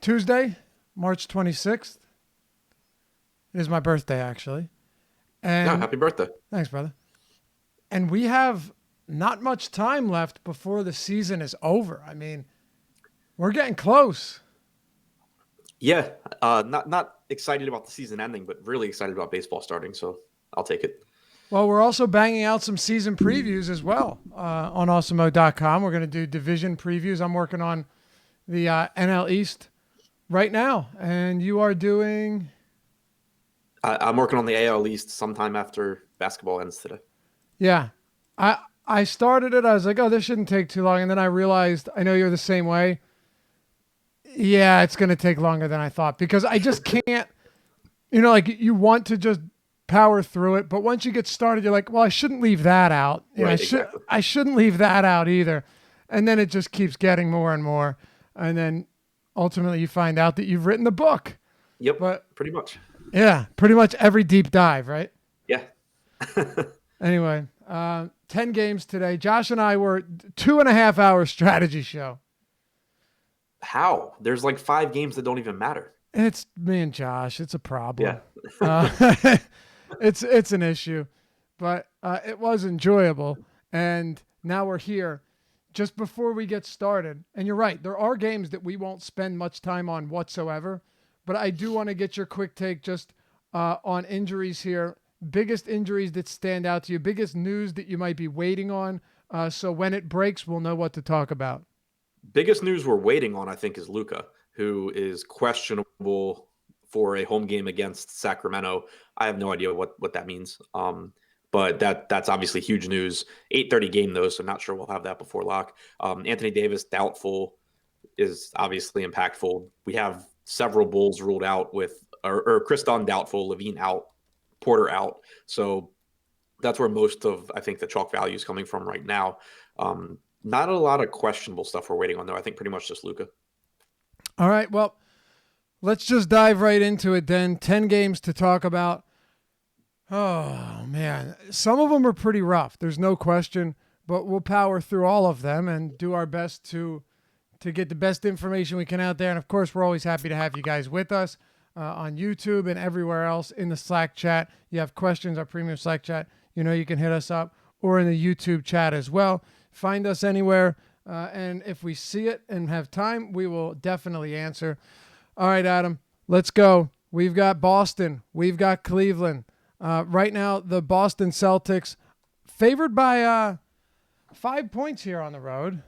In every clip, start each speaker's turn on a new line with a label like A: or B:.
A: Tuesday, March 26th. It is my birthday, actually. And
B: happy birthday.
A: Thanks, brother. And we have not much time left before the season is over. I mean, we're getting close.
B: Yeah, not excited about the season ending, but really excited about baseball starting, so I'll take it.
A: Well, we're also banging out some season previews as well on awesomeo.com. We're going to do division previews. I'm working on the NL East right now, and you are doing...
B: I'm working on the AL East sometime after basketball ends today.
A: Yeah. I started it. I was like, oh, this shouldn't take too long. And then I realized, I know you're the same way. Yeah, it's going to take longer than I thought because I just can't, like you want to just power through it. But once you get started, you're like, well, I shouldn't leave that out.
B: Right, exactly.
A: I shouldn't leave that out either. And then it just keeps getting more and more. And then ultimately you find out that you've written the book.
B: Yep,
A: but
B: pretty much.
A: Yeah, pretty much every deep dive, right?
B: Yeah.
A: Anyway, 10 games today. Josh and I were 2.5 hour strategy show.
B: How? There's like 5 games that don't even matter.
A: It's me and Josh. It's a problem.
B: Yeah.
A: It's an issue, but it was enjoyable. And now we're here just before we get started. And you're right. There are games that we won't spend much time on whatsoever, but I do want to get your quick take just on injuries here. Biggest injuries that stand out to you, biggest news that you might be waiting on. So when it breaks, we'll know what to talk about.
B: Biggest news we're waiting on, I think, is Luka, who is questionable for a home game against Sacramento. I have no idea what that means. But that's obviously huge news. 8:30 game, though, so not sure we'll have that before lock. Anthony Davis, doubtful, is obviously impactful. We have several Bulls ruled out with, or Chris Dunn doubtful, Levine out, Porter out. So that's where most of, I think, the chalk value is coming from right now. Not a lot of questionable stuff we're waiting on, though. I think pretty much just Luka.
A: All right, well, let's just dive right into it then. 10 games to talk about. Oh, man. Some of them are pretty rough. There's no question, but we'll power through all of them and do our best to get the best information we can out there. And, of course, we're always happy to have you guys with us on YouTube and everywhere else in the Slack chat. You have questions, our premium Slack chat, you can hit us up, or in the YouTube chat as well. Find us anywhere, and if we see it and have time, we will definitely answer. All right, Adam, let's go. We've got Boston. We've got Cleveland. Right now, the Boston Celtics favored by 5 points here on the road.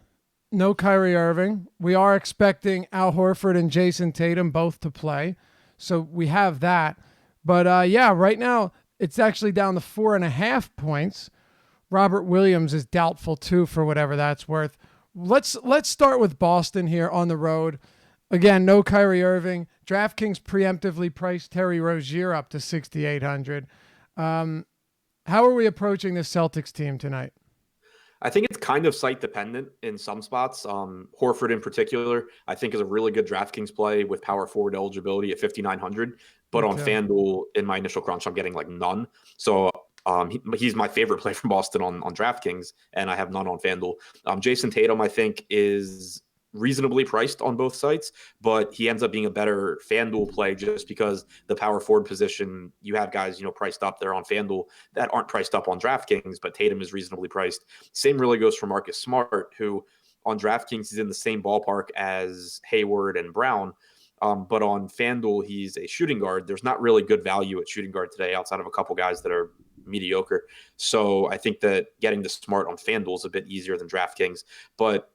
A: No Kyrie Irving. We are expecting Al Horford and Jason Tatum both to play, so we have that. But, right now, it's actually down to 4.5 points. Robert Williams is doubtful too, for whatever that's worth. Let's start with Boston here on the road. Again, no Kyrie Irving. DraftKings preemptively priced Terry Rozier up to 6,800. How are we approaching this Celtics team tonight?
B: I think it's kind of site dependent in some spots. Horford in particular, I think is a really good DraftKings play with power forward eligibility at 5,900. But on FanDuel, in my initial crunch, I'm getting like none. So he's my favorite play from Boston on DraftKings, and I have none on FanDuel. Jason Tatum, I think, is reasonably priced on both sites, but he ends up being a better FanDuel play just because the power forward position, you have guys, priced up there on FanDuel that aren't priced up on DraftKings, but Tatum is reasonably priced. Same really goes for Marcus Smart, who on DraftKings is in the same ballpark as Hayward and Brown. But on FanDuel, he's a shooting guard. There's not really good value at shooting guard today outside of a couple guys that are mediocre. So I think that getting the Smart on FanDuel is a bit easier than DraftKings. But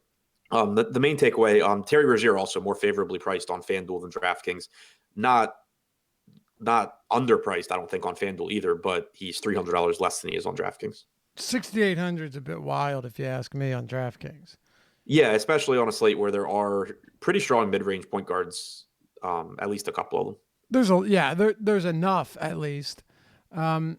B: the main takeaway, Terry Rozier also more favorably priced on FanDuel than DraftKings. Not underpriced, I don't think, on FanDuel either, but he's $300 less than he is on DraftKings.
A: 6,800 is a bit wild if you ask me on DraftKings.
B: Yeah, especially on a slate where there are pretty strong mid-range point guards, at least a couple of them.
A: There's enough at least. When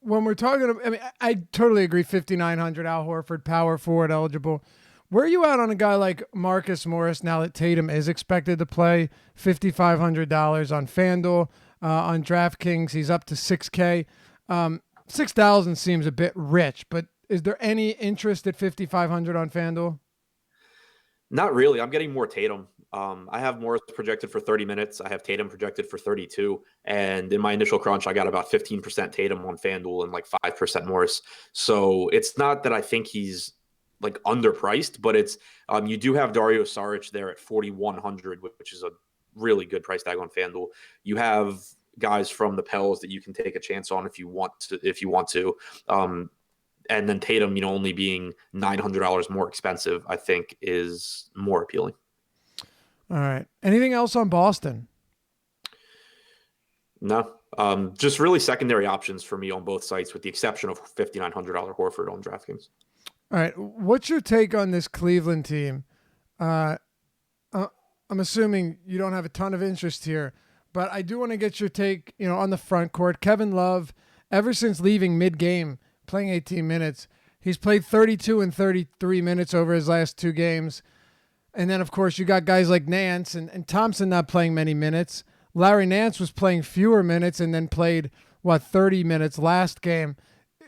A: we're talking, I totally agree. 5,900 Al Horford, power forward eligible. Where are you at on a guy like Marcus Morris now that Tatum is expected to play? $5,500 on FanDuel. On DraftKings, he's up to $6,000. 6,000 seems a bit rich, but is there any interest at 5,500 on FanDuel?
B: Not really. I'm getting more Tatum. I have Morris projected for 30 minutes. I have Tatum projected for 32. And in my initial crunch, I got about 15% Tatum on FanDuel and like 5% Morris. So it's not that I think he's like underpriced, but it's you do have Dario Saric there at 4,100, which is a really good price tag on FanDuel. You have guys from the Pels that you can take a chance on if you want to. And then Tatum, only being $900 more expensive, I think is more appealing.
A: All right. Anything else on Boston?
B: No. Just really secondary options for me on both sites, with the exception of $5,900 Horford on DraftKings.
A: All right. What's your take on this Cleveland team? I'm assuming you don't have a ton of interest here, but I do want to get your take, on the front court. Kevin Love, ever since leaving mid-game, playing 18 minutes, he's played 32 and 33 minutes over his last two games. And then, of course, you got guys like Nance and Thompson not playing many minutes. Larry Nance was playing fewer minutes and then played, 30 minutes last game.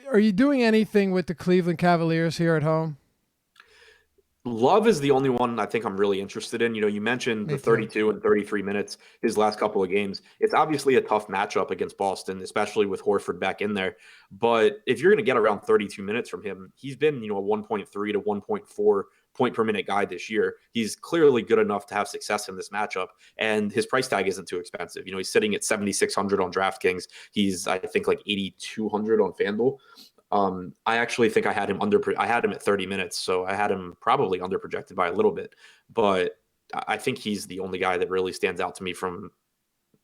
A: Are you doing anything with the Cleveland Cavaliers here at home?
B: Love is the only one I think I'm really interested in. You mentioned the 32 and 33 minutes his last couple of games. It's obviously a tough matchup against Boston, especially with Horford back in there. But if you're going to get around 32 minutes from him, he's been, a 1.3 to 1.4 point per minute guy this year. He's clearly good enough to have success in this matchup, and his price tag isn't too expensive. He's sitting at 7,600 on DraftKings. He's, I think, like 8,200 on FanDuel. I actually think I had him at 30 minutes, so I had him probably under projected by a little bit, but I think he's the only guy that really stands out to me from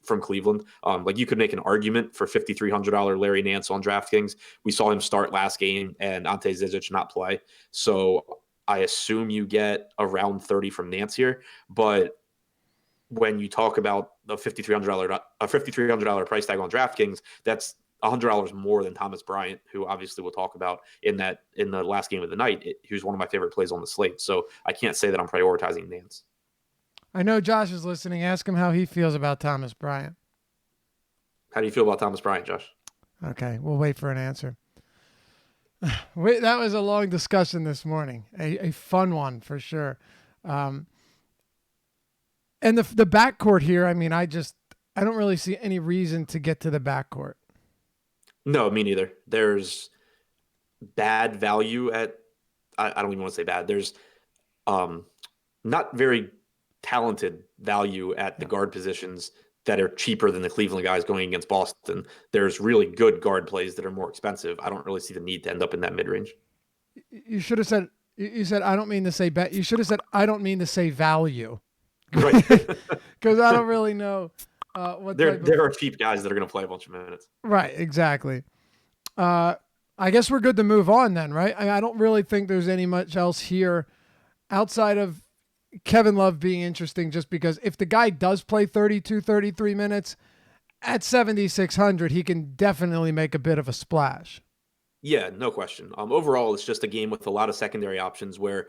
B: Cleveland. Like, you could make an argument for $5,300 Larry Nance on DraftKings. We saw him start last game and Ante Zizic not play, so I assume you get around 30 from Nance here. But when you talk about the $5,300 price tag on DraftKings, that's $100 more than Thomas Bryant, who obviously we'll talk about in the last game of the night. He was one of my favorite plays on the slate. So I can't say that I'm prioritizing Nance.
A: I know Josh is listening. Ask him how he feels about Thomas Bryant.
B: How do you feel about Thomas Bryant, Josh?
A: Okay, we'll wait for an answer. That was a long discussion this morning. A fun one for sure. And the backcourt here, I mean, I don't really see any reason to get to the backcourt.
B: No, me neither. There's bad value at, I don't even want to say bad. There's not very talented value at the guard positions that are cheaper than the Cleveland guys going against Boston. There's really good guard plays that are more expensive. I don't really see the need to end up in that mid-range.
A: You should have said, I don't mean to say bet. You should have said, I don't mean to say value.
B: Right.
A: Because I don't really know what
B: there are cheap guys that are going to play a bunch of minutes.
A: Right, exactly. I guess we're good to move on then, right? I don't really think there's any much else here outside of Kevin Love being interesting, just because if the guy does play 32, 33 minutes at 7,600, he can definitely make a bit of a splash.
B: Yeah, no question. Overall, it's just a game with a lot of secondary options where,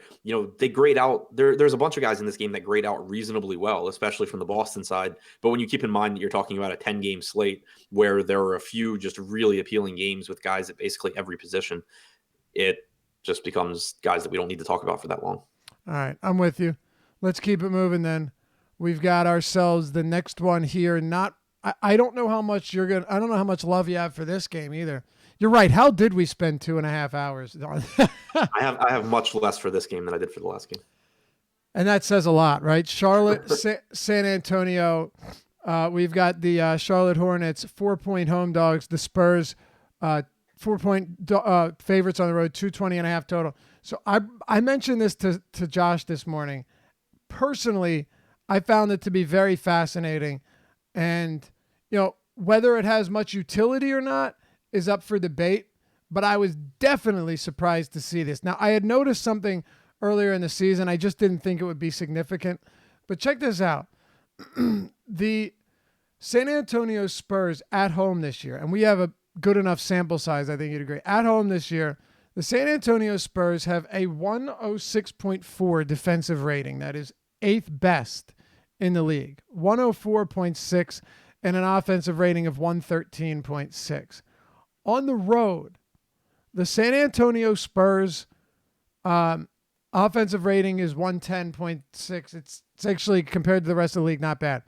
B: they grade out. There's a bunch of guys in this game that grade out reasonably well, especially from the Boston side. But when you keep in mind that you're talking about a 10-game slate where there are a few just really appealing games with guys at basically every position, it just becomes guys that we don't need to talk about for that long.
A: All right, I'm with you. Let's keep it moving then. We've got ourselves the next one here. I don't know how much I don't know how much love you have for this game either. You're right. How did we spend 2.5 hours on?
B: I have much less for this game than I did for the last game.
A: And that says a lot, right? Charlotte, San Antonio. We've got the Charlotte Hornets, 4-point home dogs. The Spurs, 4-point favorites on the road, 220.5 total. So I mentioned this to Josh this morning. Personally, I found it to be very fascinating. And, whether it has much utility or not is up for debate, but I was definitely surprised to see this. Now, I had noticed something earlier in the season. I just didn't think it would be significant. But check this out. The San Antonio Spurs at home this year, and we have a good enough sample size, I think you'd agree. At home this year, the San Antonio Spurs have a 106.4 defensive rating. That is 8th best in the league. 104.6 and an offensive rating of 113.6. On the road, the San Antonio Spurs Offensive rating is 110.6. It's actually, compared to the rest of the league, not bad.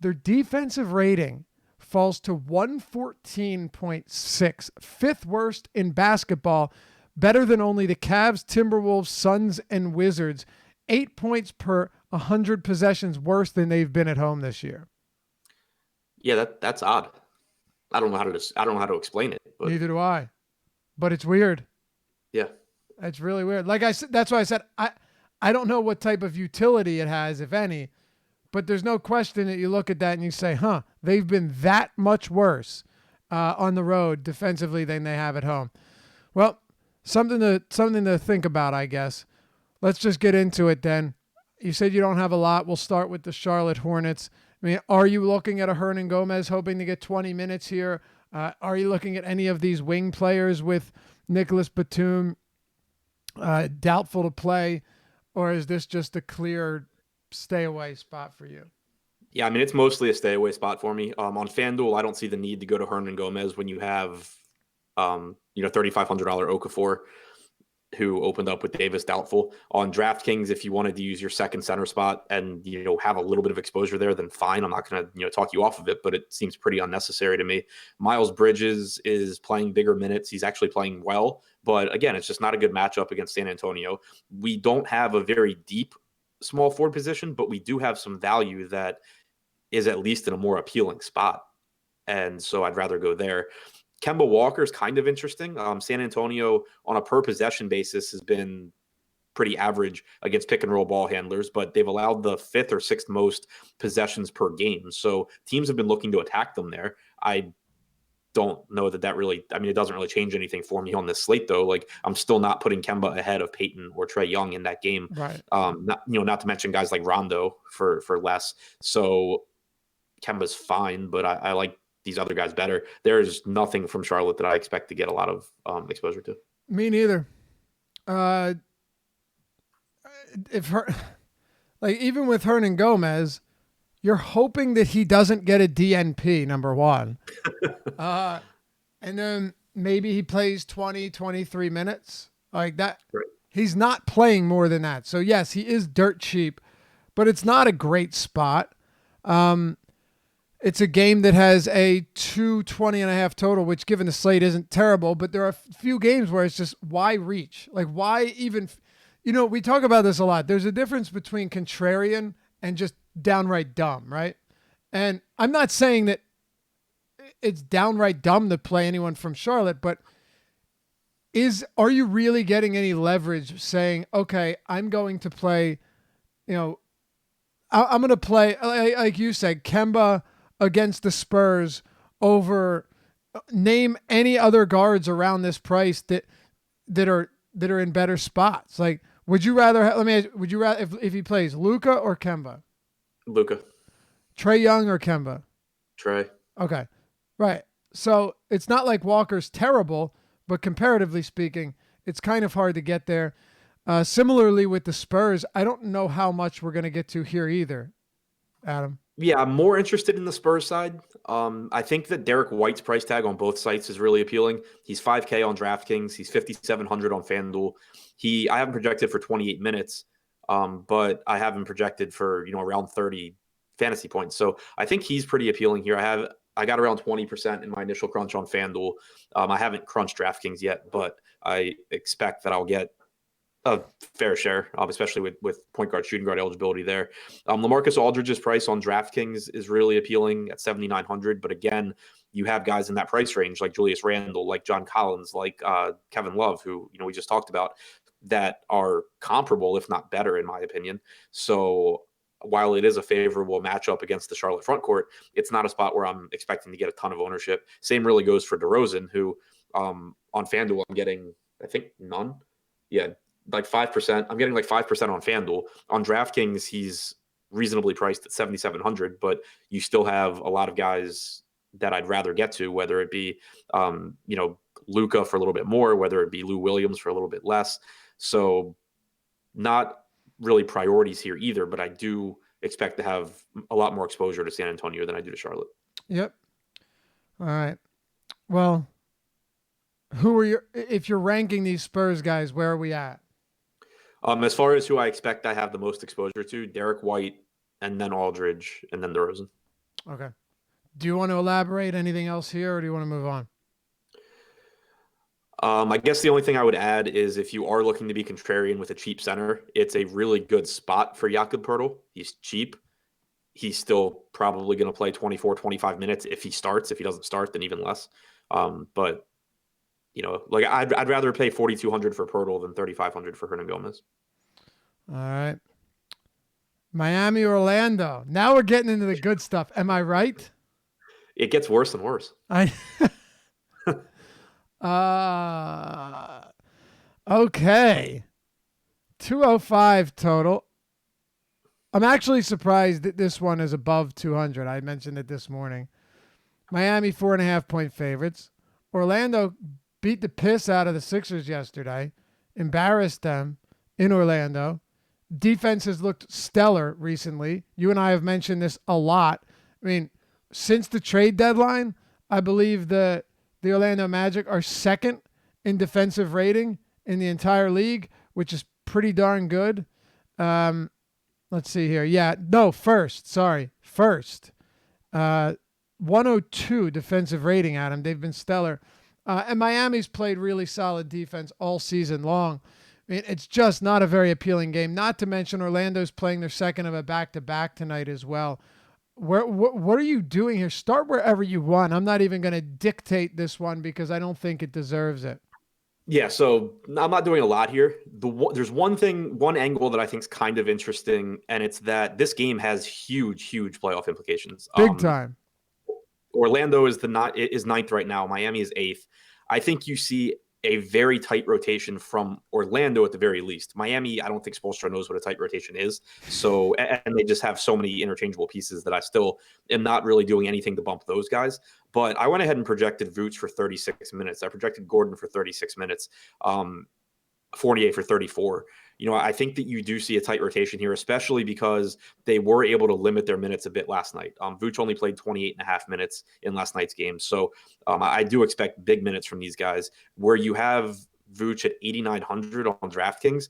A: Their defensive rating falls to 114.6, fifth worst in basketball, better than only the Cavs, Timberwolves, Suns, and Wizards. 8 points per 100 possessions worse than they've been at home this year.
B: Yeah, that's odd. I don't know how to explain it. But
A: neither do I. But it's weird.
B: Yeah.
A: It's really weird. Like I said, that's why I said I don't know what type of utility it has, if any, but there's no question that you look at that and you say, they've been that much worse on the road defensively than they have at home. Well, something to think about, I guess. Let's just get into it then. You said you don't have a lot. We'll start with the Charlotte Hornets. I mean, are you looking at a Hernangomez hoping to get 20 minutes here? Are you looking at any of these wing players with Nicholas Batum doubtful to play, or is this just a clear stay away spot for you?
B: Yeah, I mean, it's mostly a stay away spot for me. On FanDuel, I don't see the need to go to Hernangomez when you have, $3,500 Okafor, who opened up with Davis doubtful. On DraftKings, if you wanted to use your second center spot and have a little bit of exposure there, then fine. I'm not going to talk you off of it, but it seems pretty unnecessary to me. Miles Bridges is playing bigger minutes. He's actually playing well, but again, it's just not a good matchup against San Antonio. We don't have a very deep small forward position, but we do have some value that is at least in a more appealing spot, and so I'd rather go there. Kemba Walker is kind of interesting. San Antonio, on a per possession basis, has been pretty average against pick and roll ball handlers, but they've allowed the fifth or sixth most possessions per game. So teams have been looking to attack them there. I don't know that really, it doesn't really change anything for me on this slate though. Like, I'm still not putting Kemba ahead of Payton or Trae Young in that game.
A: Right.
B: Not to mention guys like Rondo for less. So Kemba's fine, but I like these other guys better. There's nothing from Charlotte that I expect to get a lot of exposure to.
A: Me neither. Even with Hernangomez, you're hoping that he doesn't get a DNP, number one. And then maybe he plays 20, 23 minutes like that.
B: Right.
A: He's not playing more than that. So yes, he is dirt cheap, but it's not a great spot. It's a game that has a 220.5 total, which given the slate isn't terrible, but there are a few games where it's just, why reach? Like, why even, we talk about this a lot. There's a difference between contrarian and just downright dumb, right? And I'm not saying that it's downright dumb to play anyone from Charlotte, but are you really getting any leverage saying, okay, I'm going to play, I'm going to play, like you said, Kemba against the Spurs over, name any other guards around this price that are in better spots. Like, would you rather if he plays Luka or Kemba?
B: Luka.
A: Trae Young or Kemba?
B: Trae.
A: Okay. Right. So it's not like Walker's terrible, but comparatively speaking, it's kind of hard to get there. Similarly with the Spurs, I don't know how much we're going to get to here either, Adam.
B: Yeah, I'm more interested in the Spurs side. I think that Derek White's price tag on both sites is really appealing. He's $5K on DraftKings. He's $5,700 on FanDuel. I haven't projected for 28 minutes, but I have him projected for around 30 fantasy points. So I think he's pretty appealing here. I got around 20% in my initial crunch on FanDuel. I haven't crunched DraftKings yet, but I expect that I'll get a fair share, especially with point guard, shooting guard eligibility there. LaMarcus Aldridge's price on DraftKings is really appealing at $7,900. But again, you have guys in that price range like Julius Randle, like John Collins, like Kevin Love, who we just talked about, that are comparable, if not better, in my opinion. So while it is a favorable matchup against the Charlotte front court, it's not a spot where I'm expecting to get a ton of ownership. Same really goes for DeRozan, who on FanDuel I'm getting, I think, none. Yeah, like 5%. I'm getting like 5% on FanDuel. On DraftKings, he's reasonably priced at $7,700, but you still have a lot of guys that I'd rather get to, whether it be, Luka for a little bit more, whether it be Lou Williams for a little bit less. So not really priorities here either, but I do expect to have a lot more exposure to San Antonio than I do to Charlotte.
A: Yep. All right. Well, if you're ranking these Spurs guys, where are we at?
B: As far as who I expect I have the most exposure to, Derek White, and then Aldridge, and then DeRozan.
A: Okay. Do you want to elaborate anything else here, or do you want to move on?
B: I guess the only thing I would add is if you are looking to be contrarian with a cheap center, it's a really good spot for Jakob Poeltl. He's cheap. He's still probably going to play 24, 25 minutes if he starts. If he doesn't start, then even less. But like I'd rather pay 4,200 for Poeltl than 3,500 for Hernan Gomez.
A: All right. Miami, Orlando. Now we're getting into the good stuff. Am I right?
B: It gets worse and worse.
A: Okay. 205 total. I'm actually surprised that this one is above 200. I mentioned it this morning. Miami 4.5-point favorites. Orlando beat the piss out of the Sixers yesterday, embarrassed them in Orlando. Defense has looked stellar recently. You and I have mentioned this a lot. I mean, since the trade deadline, I believe the Orlando Magic are second in defensive rating in the entire league, which is pretty darn good. Let's see here. Yeah, no, first. Sorry, first. 102 defensive rating, Adam. They've been stellar. And Miami's played really solid defense all season long. I mean, it's just not a very appealing game. Not to mention Orlando's playing their second of a back-to-back tonight as well. What are you doing here? Start wherever you want. I'm not even going to dictate this one because I don't think it deserves it.
B: Yeah, so I'm not doing a lot here. There's one angle that I think is kind of interesting, and it's that this game has huge playoff implications.
A: Big time.
B: Orlando is ninth right now. Miami is eighth. I think you see a very tight rotation from Orlando at the very least. Miami, I don't think Spoelstra knows what a tight rotation is. So, and they just have so many interchangeable pieces that I still am not really doing anything to bump those guys. But I went ahead and projected Vooch for 36 minutes. I projected Gordon for 36 minutes, Fournier for 34. I think that you do see a tight rotation here, especially because they were able to limit their minutes a bit last night. Vooch only played 28 and a half minutes in last night's game. So I do expect big minutes from these guys. Where you have Vooch at 8,900 on DraftKings,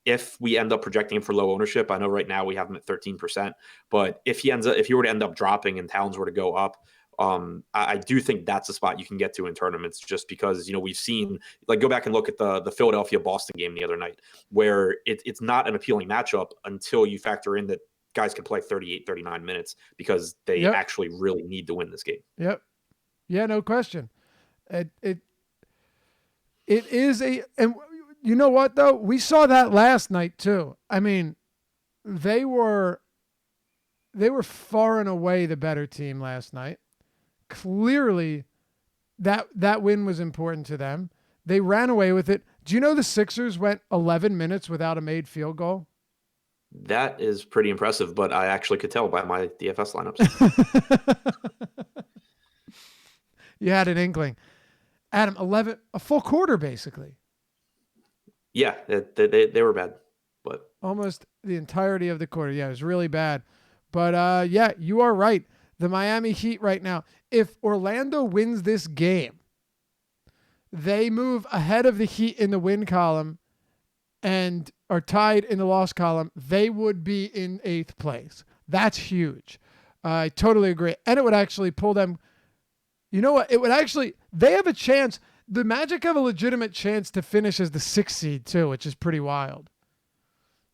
B: if we end up projecting him for low ownership, I know right now we have him at 13%, but if he were to end up dropping and Towns were to go up, I do think that's a spot you can get to in tournaments just because, we've seen, like, go back and look at the Philadelphia-Boston game the other night where it's not an appealing matchup until you factor in that guys can play 38, 39 minutes because they actually really need to win this game.
A: Yep. Yeah, no question. It is and you know what, though? We saw that last night, too. I mean, they were far and away the better team last night. Clearly, that win was important to them. They ran away with it. Do you know the Sixers went 11 minutes without a made field goal?
B: That is pretty impressive, but I actually could tell by my DFS lineups.
A: You had an inkling. Adam, 11, a full quarter, basically.
B: Yeah, they were bad, but
A: almost the entirety of the quarter. Yeah, it was really bad. But yeah, you are right. The Miami Heat right now, if Orlando wins this game, they move ahead of the Heat in the win column and are tied in the loss column. They would be in 8th place. That's huge. I totally agree. And it would actually pull them. You know what? They have a chance. The Magic have a legitimate chance to finish as the 6th seed too, which is pretty wild.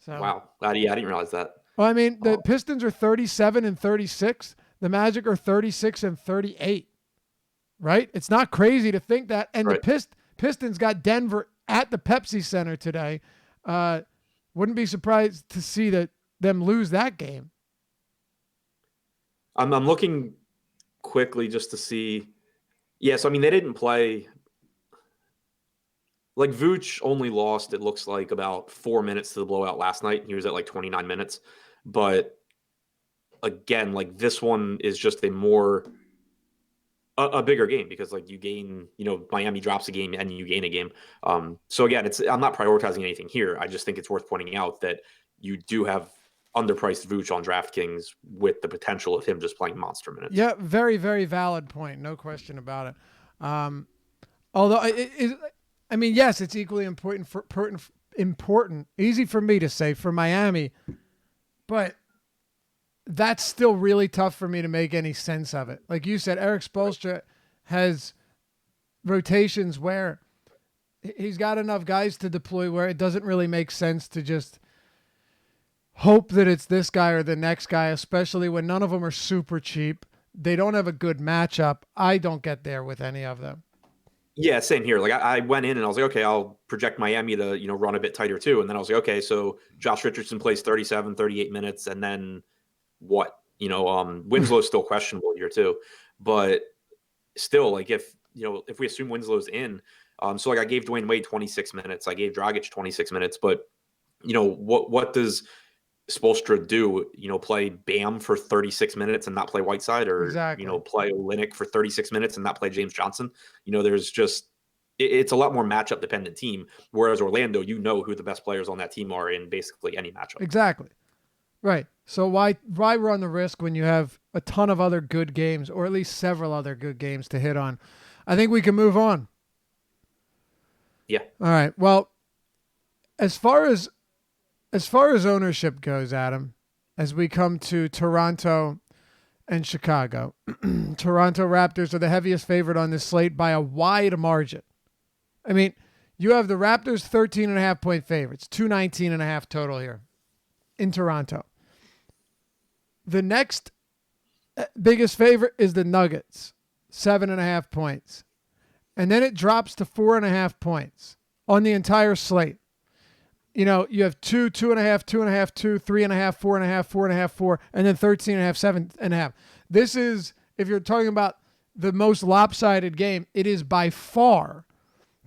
A: So,
B: wow. Yeah, I didn't realize that.
A: Well, I mean, the Pistons are 37 and 36. The Magic are 36 and 38, right? It's not crazy to think that. And right. The Pistons got Denver at the Pepsi Center today. Wouldn't be surprised to see them lose that game.
B: I'm looking quickly just to see. Yeah, so I mean, they didn't play. Like Vooch only lost, it looks like, about 4 minutes to the blowout last night. He was at like 29 minutes. But again, like this one is just a bigger game because like you gain, Miami drops a game and you gain a game. So again, I'm not prioritizing anything here. I just think it's worth pointing out that you do have underpriced Vooch on DraftKings with the potential of him just playing monster minutes.
A: Yeah, very, very valid point. No question about it. Although yes, it's equally important important. Easy for me to say for Miami, but that's still really tough for me to make any sense of it. Like you said, Eric Spoelstra has rotations where he's got enough guys to deploy where it doesn't really make sense to just hope that it's this guy or the next guy, especially when none of them are super cheap. They don't have a good matchup. I don't get there with any of them.
B: Yeah, same here. Like I went in and I was like, okay, I'll project Miami to, run a bit tighter too. And then I was like, okay, so Josh Richardson plays 37, 38 minutes. And then what? Winslow's still questionable here too. But still, like if we assume Winslow's in, so like I gave Dwayne Wade 26 minutes. I gave Dragic 26 minutes. But, what does Spoelstra do? Play Bam for 36 minutes and not play Whiteside, or
A: exactly.
B: Play Olynyk for 36 minutes and not play James Johnson. There's just it's a lot more matchup dependent team. Whereas Orlando, who the best players on that team are in basically any matchup.
A: Exactly. Right. So why run the risk when you have a ton of other good games, or at least several other good games to hit on? I think we can move on.
B: Yeah.
A: All right. Well, as far as ownership goes, Adam, as we come to Toronto and Chicago, Toronto Raptors are the heaviest favorite on this slate by a wide margin. I mean, you have the Raptors 13.5-point favorites, 219.5 total here in Toronto. The next biggest favorite is the Nuggets, 7.5 points. And then it drops to 4.5 points on the entire slate. You have 2, 2.5, 2.5, 2, 3.5, 4.5, 4.5, 4, and then 13.5, 7.5. This is, if you're talking about the most lopsided game, it is by far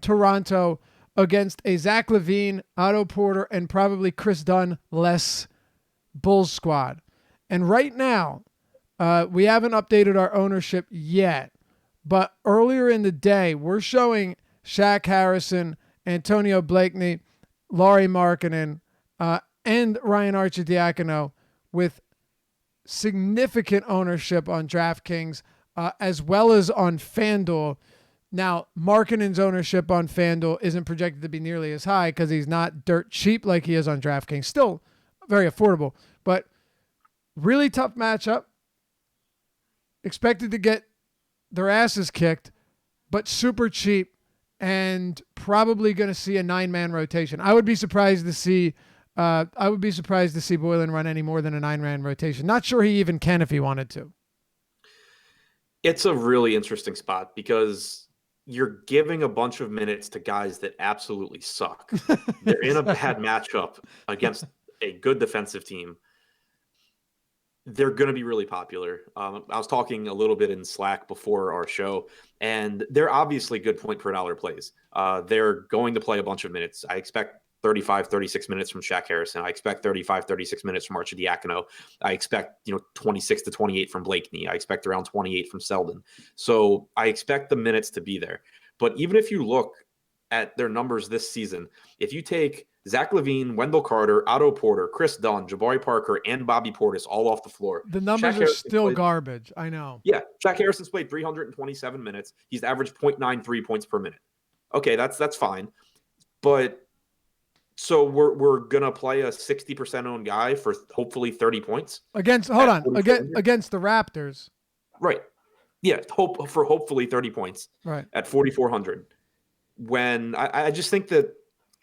A: Toronto against a Zach LaVine, Otto Porter, and probably Chris Dunn less Bulls squad. And right now, we haven't updated our ownership yet, but earlier in the day, we're showing Shaq Harrison, Antonio Blakeney, Lauri Markkanen, and Ryan Arcidiacono with significant ownership on DraftKings, as well as on FanDuel. Now, Markkanen's ownership on FanDuel isn't projected to be nearly as high because he's not dirt cheap like he is on DraftKings. Still very affordable, but really tough matchup. Expected to get their asses kicked, but super cheap. And probably going to see a 9-man rotation. I would be surprised to see Boylen run any more than a 9-man rotation. Not sure he even can if he wanted to.
B: It's a really interesting spot because you're giving a bunch of minutes to guys that absolutely suck. They're in a bad matchup against a good defensive team. They're going to be really popular. I was talking a little bit in Slack before our show, and they're obviously good point per dollar plays. They're going to play a bunch of minutes. I expect 35, 36 minutes from Shaq Harrison. I expect 35, 36 minutes from Arcidiacono. I expect, 26 to 28 from Blakeney. I expect around 28 from Selden. So I expect the minutes to be there. But even if you look at their numbers this season, if you take Zach LaVine, Wendell Carter, Otto Porter, Chris Dunn, Jabari Parker, and Bobby Portis all off the floor,
A: the numbers are still garbage. I know.
B: Yeah, Shaq Harrison's played 327 minutes. He's averaged 0.93 points per minute. Okay, that's fine. But so we're gonna play a 60% owned guy for hopefully 30 points
A: against the Raptors.
B: Right. Yeah, hopefully 30 points.
A: Right.
B: At 4,400. When I just think that,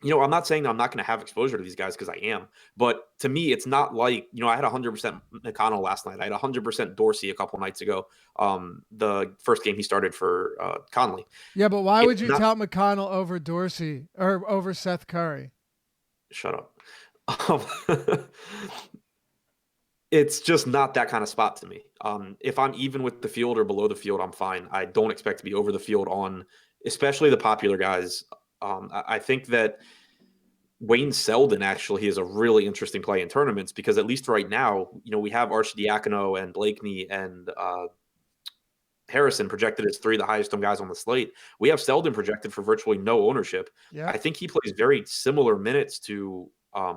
B: I'm not saying that I'm not going to have exposure to these guys because I am, but to me, it's not like, I had 100% McConnell last night. I had 100% Dorsey a couple nights ago. The first game he started for Conley.
A: Yeah, but why would you tout McConnell over Dorsey or over Seth Curry?
B: Shut up. It's just not that kind of spot to me. If I'm even with the field or below the field, I'm fine. I don't expect to be over the field on especially the popular guys. I think that Wayne Selden actually is a really interesting play in tournaments because at least right now, we have Arcidiacono and Blakeney and Harrison projected as 3 of the highest owned guys on the slate. We have Selden projected for virtually no ownership.
A: Yeah.
B: I think he plays very similar minutes to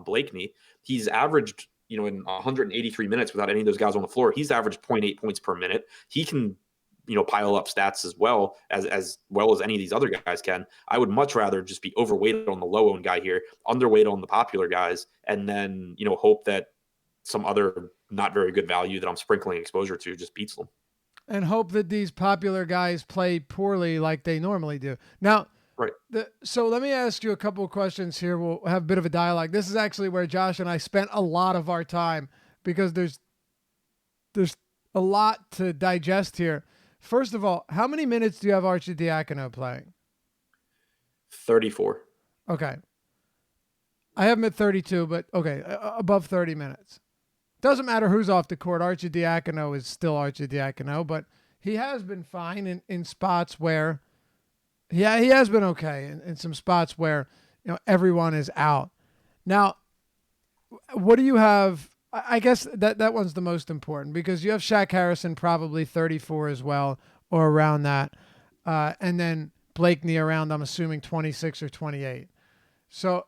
B: Blakeney. He's averaged, in 183 minutes without any of those guys on the floor. He's averaged 0.8 points per minute. He can pile up stats as well as any of these other guys can. I would much rather just be overweighted on the low owned guy here, underweight on the popular guys, and then hope that some other not very good value that I'm sprinkling exposure to just beats them.
A: And hope that these popular guys play poorly like they normally do. Now,
B: right.
A: So let me ask you a couple of questions here. We'll have a bit of a dialogue. This is actually where Josh and I spent a lot of our time because there's a lot to digest here. First of all, how many minutes do you have Arcidiacono playing?
B: 34.
A: Okay. I have him at 32, but okay, above 30 minutes. Doesn't matter who's off the court. Arcidiacono is still Arcidiacono, but he has been fine in spots where, he has been okay in some spots where everyone is out. Now, what do you have? I guess that one's the most important because you have Shaq Harrison probably 34 as well or around that, and then Blakeney around, I'm assuming 26 or 28. So,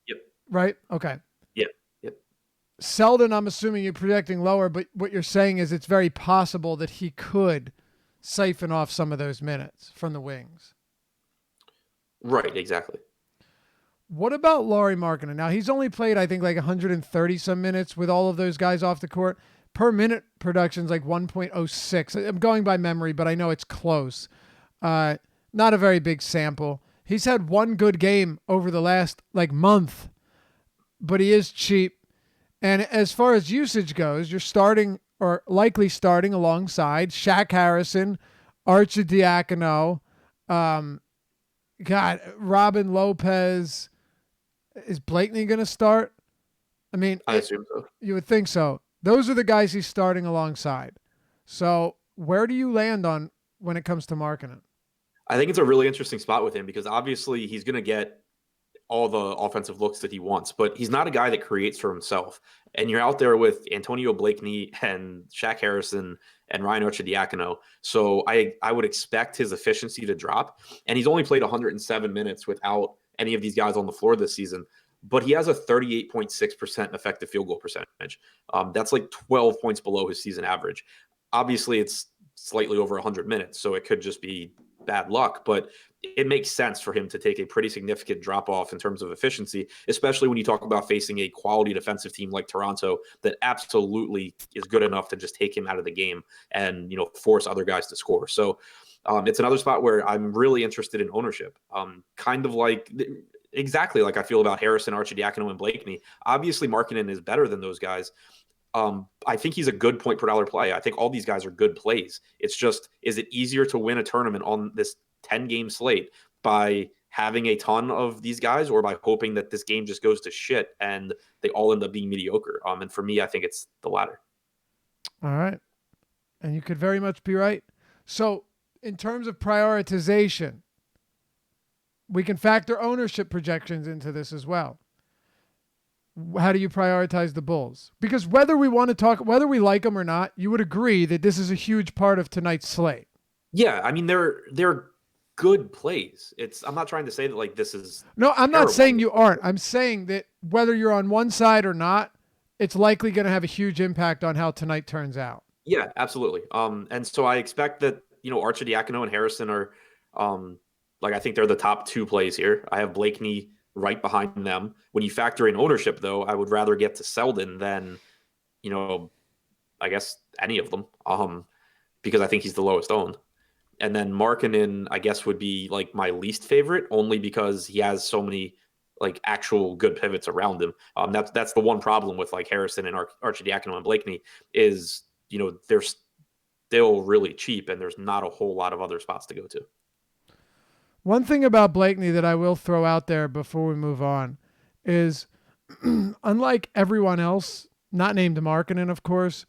B: yep.
A: Right? Okay.
B: Yep.
A: Selden, I'm assuming you're projecting lower, but what you're saying is it's very possible that he could siphon off some of those minutes from the wings.
B: Right, exactly.
A: What about Lauri Markkanen? Now, he's only played, I think, like 130 some minutes with all of those guys off the court. Per minute production's like 1.06. I'm going by memory, but I know it's close. Not a very big sample. He's had one good game over the last month, but he is cheap. And as far as usage goes, you're starting or likely starting alongside Shaq Harrison, Arcidiacono, Robin Lopez. Is Blakeney going to start? I mean,
B: I assume so.
A: You would think so. Those are the guys he's starting alongside. So where do you land on when it comes to Markkanen?
B: I think it's a really interesting spot with him because obviously he's going to get all the offensive looks that he wants, but he's not a guy that creates for himself. And you're out there with Antonio Blakeney and Shaq Harrison and Ryan Arcidiacono. So I would expect his efficiency to drop. And he's only played 107 minutes without any of these guys on the floor this season, but he has a 38.6% effective field goal percentage. That's like 12 points below his season average. Obviously it's slightly over 100 minutes, so it could just be bad luck, but it makes sense for him to take a pretty significant drop off in terms of efficiency, especially when you talk about facing a quality defensive team like Toronto that absolutely is good enough to just take him out of the game and, force other guys to score. So it's another spot where I'm really interested in ownership. Kind of like exactly like I feel about Harrison, Arcidiacono, and Blakeney. Obviously Markkanen is better than those guys. I think he's a good point per dollar play. I think all these guys are good plays. It's just, is it easier to win a tournament on this 10-game slate by having a ton of these guys or by hoping that this game just goes to shit and they all end up being mediocre? And for me, I think it's the latter.
A: All right. And you could very much be right. So in terms of prioritization, we can factor ownership projections into this as well. How do you prioritize the Bulls? Because whether we like them or not, you would agree that this is a huge part of tonight's slate.
B: Yeah, I mean they're good plays. I'm not trying to say that this is
A: No, I'm
B: terrible.
A: not saying you aren't. I'm saying that whether you're on one side or not, it's likely going to have a huge impact on how tonight turns out.
B: Yeah, absolutely. And so I expect that Arcidiacono and Harrison are I think they're the top two plays here. I have Blakeney right behind them. When you factor in ownership, though, I would rather get to Selden than, I guess any of them, because I think he's the lowest owned. And then Markkanen, I guess, would be my least favorite, only because he has so many actual good pivots around him. That's the one problem with Harrison and Arcidiacono and Blakeney is they're still really cheap and there's not a whole lot of other spots to go to.
A: One thing about Blakeney that I will throw out there before we move on is, unlike everyone else, not named Markkanen, of course,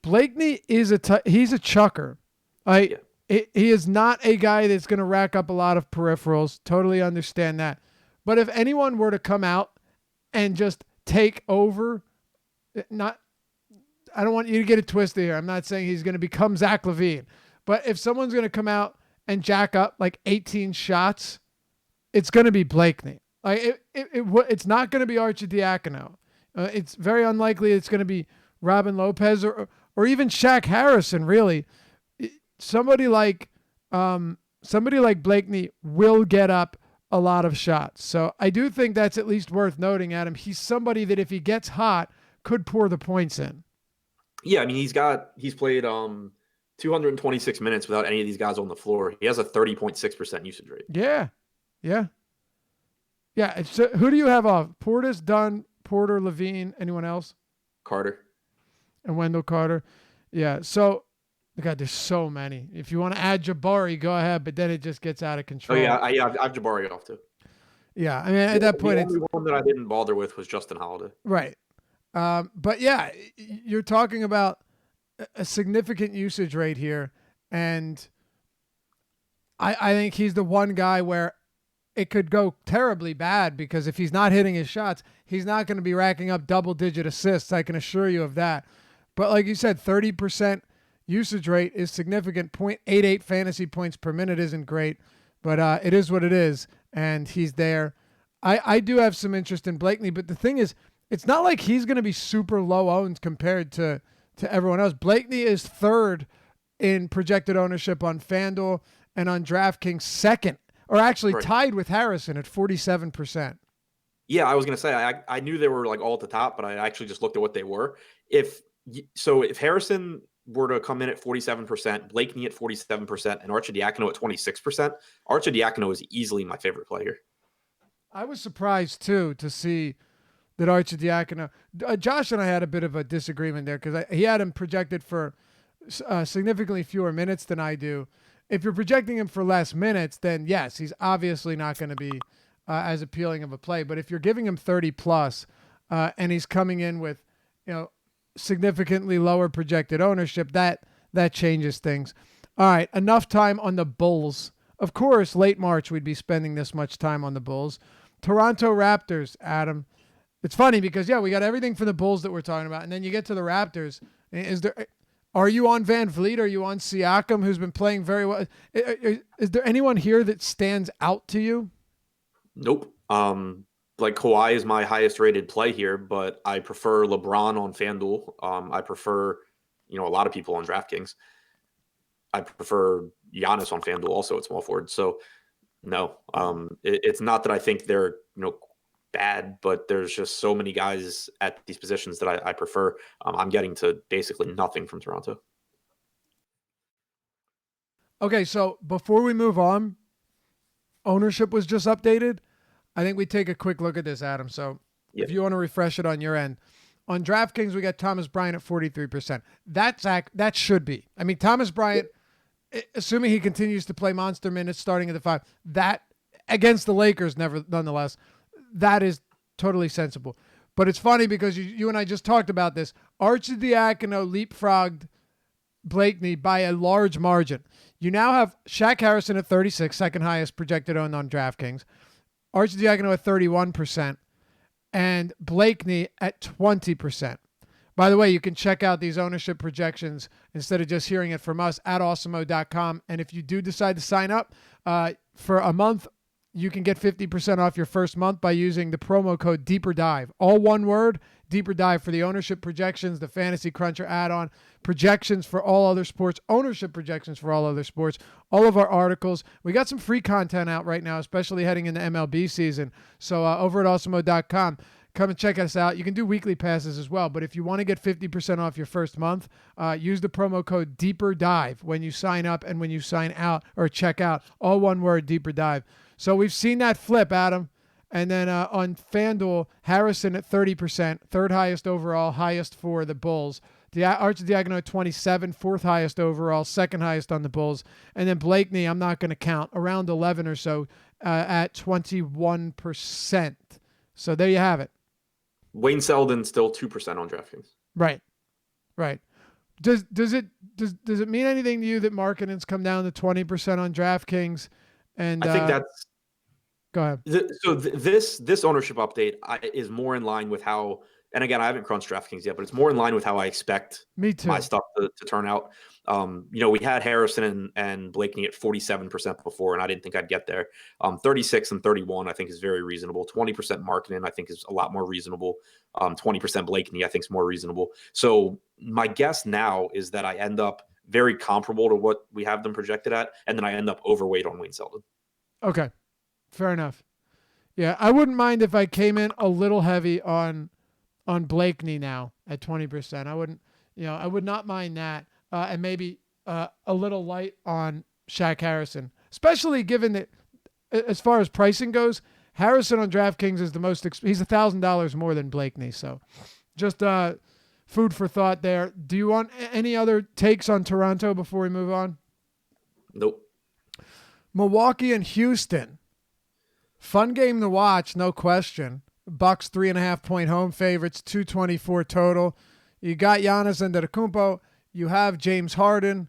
A: Blakeney is he's a chucker. He is not a guy that's going to rack up a lot of peripherals. Totally understand that. But if anyone were to come out and just take over, I don't want you to get it twisted here. I'm not saying he's going to become Zach LaVine, but if someone's going to come out and jack up 18 shots, it's going to be Blakeney. It's not going to be Arcidiacono. It's very unlikely it's going to be Robin Lopez or even Shaq Harrison, really. somebody like Blakeney will get up a lot of shots. So I do think that's at least worth noting, Adam. He's somebody that if he gets hot, could pour the points in.
B: Yeah, I mean, he's played 226 minutes without any of these guys on the floor. He has a 30.6% usage rate.
A: Yeah. So who do you have off? Portis, Dunn, Porter, Levine, anyone else?
B: Carter.
A: And Wendell Carter. Yeah. So, God, there's so many. If you want to add Jabari, go ahead, but then it just gets out of control.
B: Oh, yeah. I have Jabari off too.
A: Yeah. I mean, at that point,
B: the only one that I didn't bother with was Justin Holiday.
A: Right. But yeah, you're talking about a significant usage rate here. And I think he's the one guy where it could go terribly bad, because if he's not hitting his shots, he's not going to be racking up double-digit assists. I can assure you of that. But like you said, 30% usage rate is significant. 0.88 fantasy points per minute isn't great, but it is what it is, and he's there. I do have some interest in Blakeney, but the thing is, it's not like he's going to be super low owned compared to everyone else. Blakeney is third in projected ownership on FanDuel and on DraftKings, second, or actually tied with Harrison at 47%.
B: Yeah, I was going to say, I knew they were like all at the top, but I actually just looked at what they were. If Harrison were to come in at 47%, Blakeney at 47%, and Arcidiacono at 26%, Arcidiacono is easily my favorite player.
A: I was surprised, too, to see that Arcidiacono. Josh and I had a bit of a disagreement there, because he had him projected for significantly fewer minutes than I do. If you're projecting him for less minutes, then yes, he's obviously not going to be as appealing of a play. But if you're giving him 30 plus and he's coming in with, significantly lower projected ownership, that changes things. All right, enough time on the Bulls. Of course, late March we'd be spending this much time on the Bulls. Toronto Raptors, Adam. It's funny because we got everything for the Bulls that we're talking about, and then you get to the Raptors. Are you on Van Vliet? Are you on Siakam, who's been playing very well? Is there anyone here that stands out to you?
B: Nope. Like Kawhi is my highest rated play here, but I prefer LeBron on FanDuel. I prefer, a lot of people on DraftKings. I prefer Giannis on FanDuel also at small forward. So no, it's not that I think they're, bad, but there's just so many guys at these positions that I prefer. I'm getting to basically nothing from Toronto.
A: Okay, so before we move on, ownership was just updated. I think we take a quick look at this, Adam. So if you want to refresh it on your end. On DraftKings, we got Thomas Bryant at 43%. That should be. I mean, Thomas Bryant, assuming he continues to play monster minutes starting at the 5, that against the Lakers, nonetheless, that is totally sensible. But it's funny because you and I just talked about this. Arcidiacono leapfrogged Blakeney by a large margin. You now have Shaq Harrison at 36, second highest projected owned on DraftKings. Arcidiacono at 31%, and Blakeney at 20%. By the way, you can check out these ownership projections instead of just hearing it from us at awesemo.com. And if you do decide to sign up for a month, you can get 50% off your first month by using the promo code DEEPERDIVE. All one word, Deeper Dive, for the ownership projections, the Fantasy Cruncher add-on, projections for all other sports, ownership projections for all other sports, all of our articles. We got some free content out right now, especially heading into MLB season. So over at awesemo.com, come and check us out. You can do weekly passes as well, but if you want to get 50% off your first month, use the promo code Deeper Dive when you sign up and when you sign out or check out. All one word, Deeper Dive. So we've seen that flip, Adam. And then on FanDuel, Harrison at 30%, third highest overall, highest for the Bulls. Arcidiacono at 27, fourth highest overall, second highest on the Bulls. And then Blakeney, I'm not going to count, around 11 or so at 21%. So there you have it.
B: Wayne Selden still 2% on DraftKings.
A: Right. Does it mean anything to you that Markkanen's come down to 20% on DraftKings? And
B: I think that's.
A: Go ahead.
B: This ownership update is more in line with how, and again, I haven't crunched DraftKings yet, but it's more in line with how I expect
A: my
B: stuff to turn out. We had Harrison and Blakeney at 47% before, and I didn't think I'd get there. 36 and 31, I think, is very reasonable. 20% Markkanen, I think, is a lot more reasonable. 20% Blakeney, I think, is more reasonable. So my guess now is that I end up very comparable to what we have them projected at, and then I end up overweight on Wayne Selden.
A: Okay, fair enough. Yeah, I wouldn't mind if I came in a little heavy on Blakeney now at 20%. I would not mind that, and maybe a little light on Shaq Harrison, especially given that as far as pricing goes, Harrison on DraftKings is he's $1,000 more than Blakeney. So just food for thought there. Do you want any other takes on Toronto before we move on?
B: Nope.
A: Milwaukee and Houston. Fun game to watch, no question. Bucks 3.5-point home favorites, 224 total. You got Giannis Antetokounmpo. You have James Harden.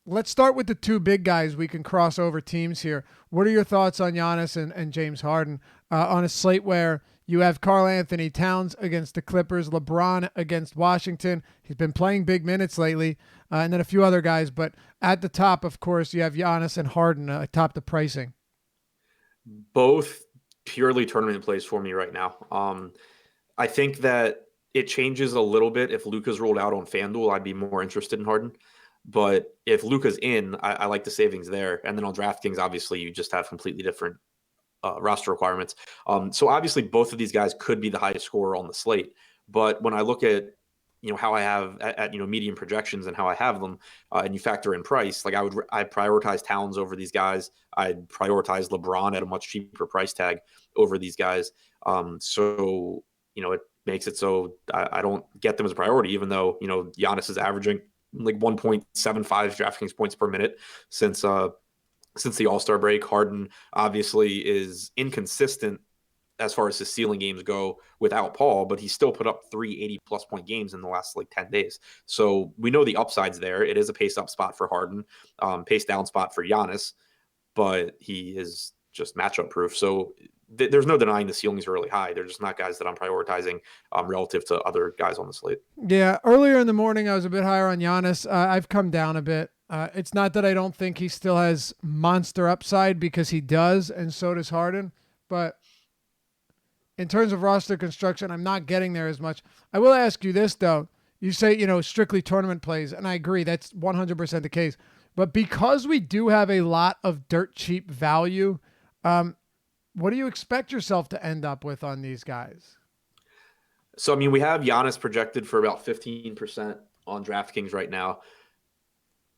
A: Let's start with the two big guys. We can cross over teams here. What are your thoughts on Giannis and James Harden on a slate where you have Karl-Anthony Towns against the Clippers, LeBron against Washington? He's been playing big minutes lately, and then a few other guys. But at the top, of course, you have Giannis and Harden atop the pricing.
B: Both purely tournament plays for me right now. I think that it changes a little bit. If Luka's rolled out on FanDuel, I'd be more interested in Harden. But if Luka's in, I like the savings there. And then on DraftKings, obviously, you just have completely different roster requirements. So obviously, both of these guys could be the highest scorer on the slate. But when I look at how I have at medium projections and how I have them, and you factor in price, like I prioritize Towns over these guys. I'd prioritize LeBron at a much cheaper price tag over these guys. So it makes it so I don't get them as a priority, even though Giannis is averaging like 1.75 DraftKings points per minute since the All-Star break. Harden obviously is inconsistent as far as his ceiling games go without Paul, but he still put up 3 80+ point games in the last 10 days. So we know the upside's there. It is a pace up spot for Harden, pace down spot for Giannis, but he is just matchup proof. So there's no denying the ceilings are really high. They're just not guys that I'm prioritizing relative to other guys on the slate.
A: Yeah, earlier in the morning, I was a bit higher on Giannis. I've come down a bit. It's not that I don't think he still has monster upside, because he does, and so does Harden. But in terms of roster construction, I'm not getting there as much. I will ask you this, though. You say, strictly tournament plays, and I agree. That's 100% the case. But because we do have a lot of dirt cheap value, what do you expect yourself to end up with on these guys?
B: So, we have Giannis projected for about 15% on DraftKings right now.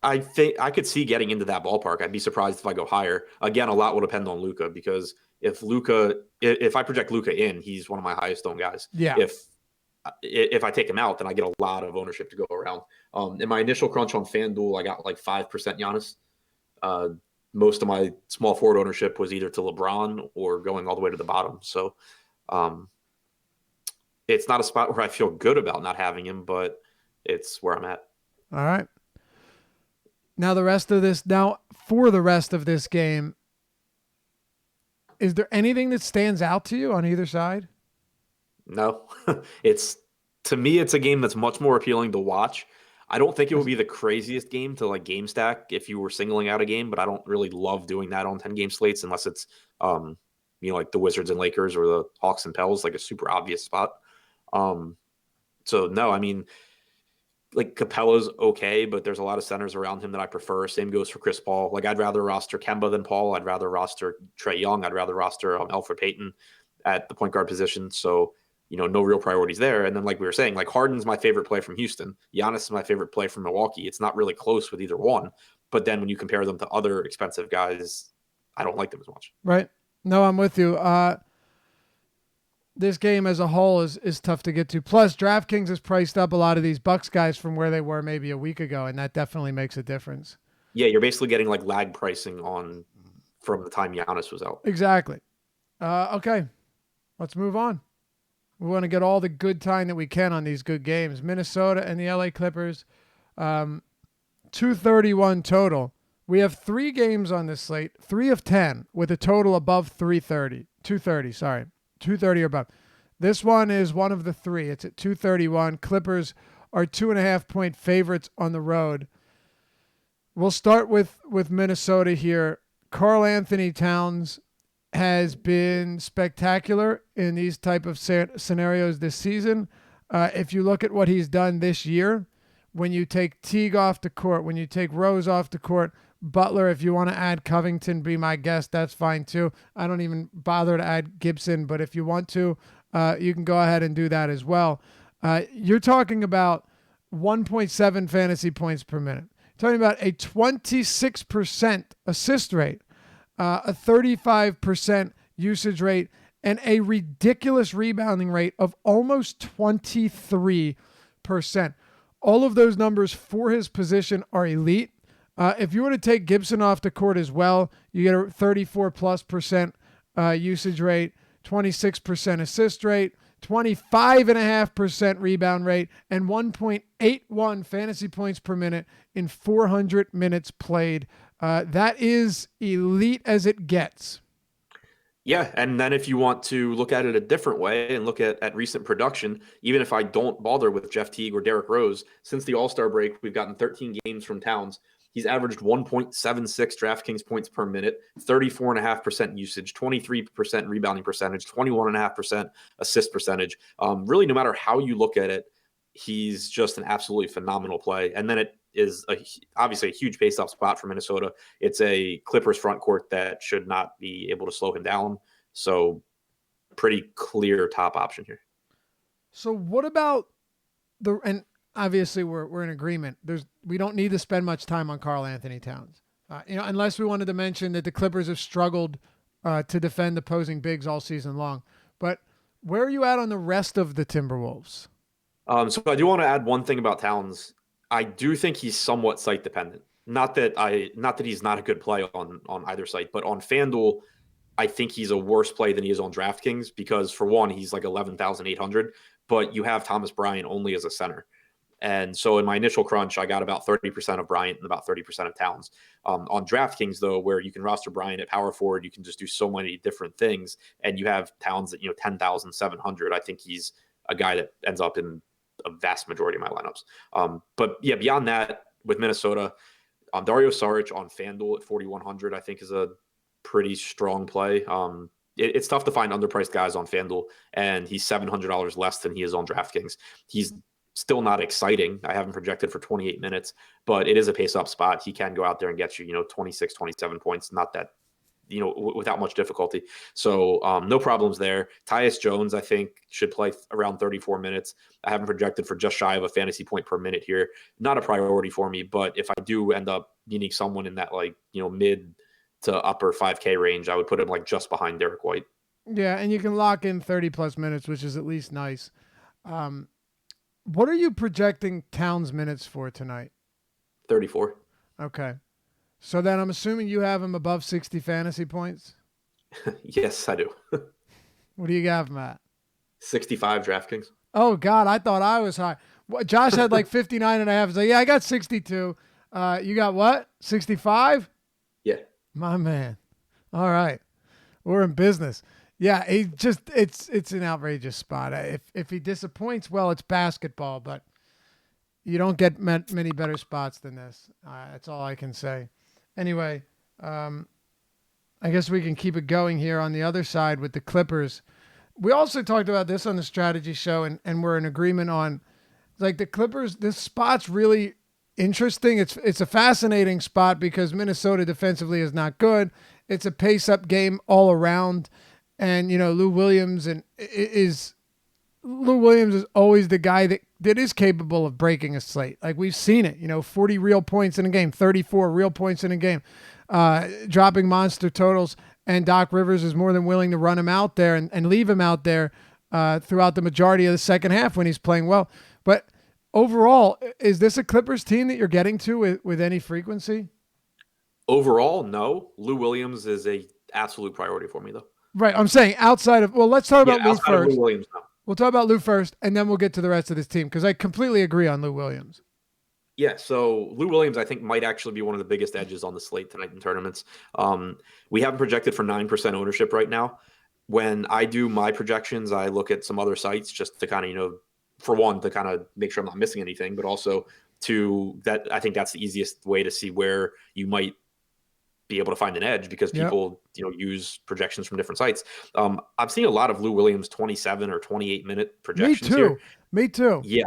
B: I think I could see getting into that ballpark. I'd be surprised if I go higher. Again, a lot will depend on Luka, because if I project Luka in, he's one of my highest owned guys.
A: Yeah.
B: If I take him out, then I get a lot of ownership to go around. In my initial crunch on FanDuel, I got 5% Giannis. Most of my small forward ownership was either to LeBron or going all the way to the bottom. So it's not a spot where I feel good about not having him, but it's where I'm at.
A: All right. Now for the rest of this game, is there anything that stands out to you on either side?
B: No. To me, it's a game that's much more appealing to watch. I don't think it would be the craziest game to game stack if you were singling out a game, but I don't really love doing that on 10-game slates unless it's like the Wizards and Lakers or the Hawks and Pels, like a super obvious spot. So no, Capella's okay, but there's a lot of centers around him that I prefer. Same goes for Chris Paul. I'd rather roster Kemba than Paul. I'd rather roster Trae Young. I'd rather roster Elfrid Payton at the point guard position. So no real priorities there. And then, like we were saying, Harden's my favorite play from Houston. Giannis is my favorite play from Milwaukee. It's not really close with either one. But then when you compare them to other expensive guys, I don't like them as much.
A: Right. No, I'm with you. This game as a whole is tough to get to. Plus, DraftKings has priced up a lot of these Bucks guys from where they were maybe a week ago, and that definitely makes a difference.
B: Yeah, you're basically getting lag pricing from the time Giannis was out.
A: Exactly. Okay, let's move on. We want to get all the good time that we can on these good games. Minnesota and the LA Clippers, 231 total. We have 3 games on this slate, 3 of 10, with a total above 230 or above. This one is one of the 3. It's at 231. Clippers are 2.5-point favorites on the road. We'll start with Minnesota here. Karl-Anthony Towns has been spectacular in these type of scenarios this season. If you look at what he's done this year, when you take Teague off the court, when you take Rose off the court, Butler, if you want to add Covington, be my guest, that's fine too. I don't even bother to add Gibson, but if you want to, you can go ahead and do that as well. You're talking about 1.7 fantasy points per minute. You're talking about a 26% assist rate, a 35% usage rate, and a ridiculous rebounding rate of almost 23%. All of those numbers for his position are elite. If you were to take Gibson off the court as well, you get a 34+% usage rate, 26% assist rate, 25.5% rebound rate, and 1.81 fantasy points per minute in 400 minutes played. That is elite as it gets.
B: Yeah, and then if you want to look at it a different way and look at recent production, even if I don't bother with Jeff Teague or Derrick Rose, since the All-Star break, we've gotten 13 games from Towns. He's averaged 1.76 DraftKings points per minute, 34.5% usage, 23% rebounding percentage, 21.5% assist percentage. Really, no matter how you look at it, he's just an absolutely phenomenal play. And then it is obviously a huge pace-up spot for Minnesota. It's a Clippers front court that should not be able to slow him down. So pretty clear top option here.
A: So what about and obviously we're in agreement. We don't need to spend much time on Karl-Anthony Towns. Unless we wanted to mention that the Clippers have struggled to defend opposing bigs all season long. But where are you at on the rest of the Timberwolves?
B: So I do want to add one thing about Towns. I do think he's somewhat site dependent. Not that he's not a good play on either site, but on FanDuel, I think he's a worse play than he is on DraftKings because for one, he's like 11,800, but you have Thomas Bryant only as a center. And so in my initial crunch, I got about 30% of Bryant and about 30% of Towns. On DraftKings, though, where you can roster Bryant at power forward, you can just do so many different things. And you have Towns at 10,700. I think he's a guy that ends up in a vast majority of my lineups. But yeah, beyond that, with Minnesota, Dario Saric on FanDuel at 4,100, I think is a pretty strong play. It's tough to find underpriced guys on FanDuel, and he's $700 less than he is on DraftKings. He's still not exciting. I haven't projected for 28 minutes, but it is a pace-up spot. He can go out there and get you, 26, 27 points. Not that, without much difficulty. So no problems there. Tyus Jones, I think, should play around 34 minutes. I haven't projected for just shy of a fantasy point per minute here. Not a priority for me, but if I do end up needing someone in that mid to upper 5K range, I would put him just behind Derek White.
A: Yeah, and you can lock in 30+ minutes, which is at least nice. What are you projecting Towns minutes for tonight?
B: 34.
A: Okay. So then I'm assuming you have him above 60 fantasy points?
B: Yes, I do.
A: What do you got him at?
B: 65 DraftKings.
A: Oh, God, I thought I was high. Josh had 59.5. So, yeah, I got 62. You got what? 65?
B: Yeah.
A: My man. All right. We're in business. Yeah, it's an outrageous spot. If he disappoints, well, it's basketball, but you don't get many better spots than this. That's all I can say. Anyway, I guess we can keep it going here on the other side with the Clippers. We also talked about this on the strategy show, and we're in agreement on the Clippers. This spot's really interesting. It's a fascinating spot because Minnesota defensively is not good. It's a pace-up game all around. And, Lou Williams is always the guy that is capable of breaking a slate. We've seen it, 40 real points in a game, 34 real points in a game, dropping monster totals. And Doc Rivers is more than willing to run him out there and leave him out there throughout the majority of the second half when he's playing well. But overall, is this a Clippers team that you're getting to with any frequency?
B: Overall, no. Lou Williams is a absolute priority for me, though.
A: Right. I'm saying outside of, let's talk about Lou first.
B: Lou Williams, no.
A: We'll talk about Lou first, and then we'll get to the rest of this team because I completely agree on Lou Williams.
B: Yeah, so Lou Williams, I think, might actually be one of the biggest edges on the slate tonight in tournaments. We have him projected for 9% ownership right now. When I do my projections, I look at some other sites just to kind of, for one, to kind of make sure I'm not missing anything, but also I think that's the easiest way to see where you might be able to find an edge because people, use projections from different sites. I've seen a lot of Lou Williams 27 or 28 minute projections.
A: Me too.
B: Yeah.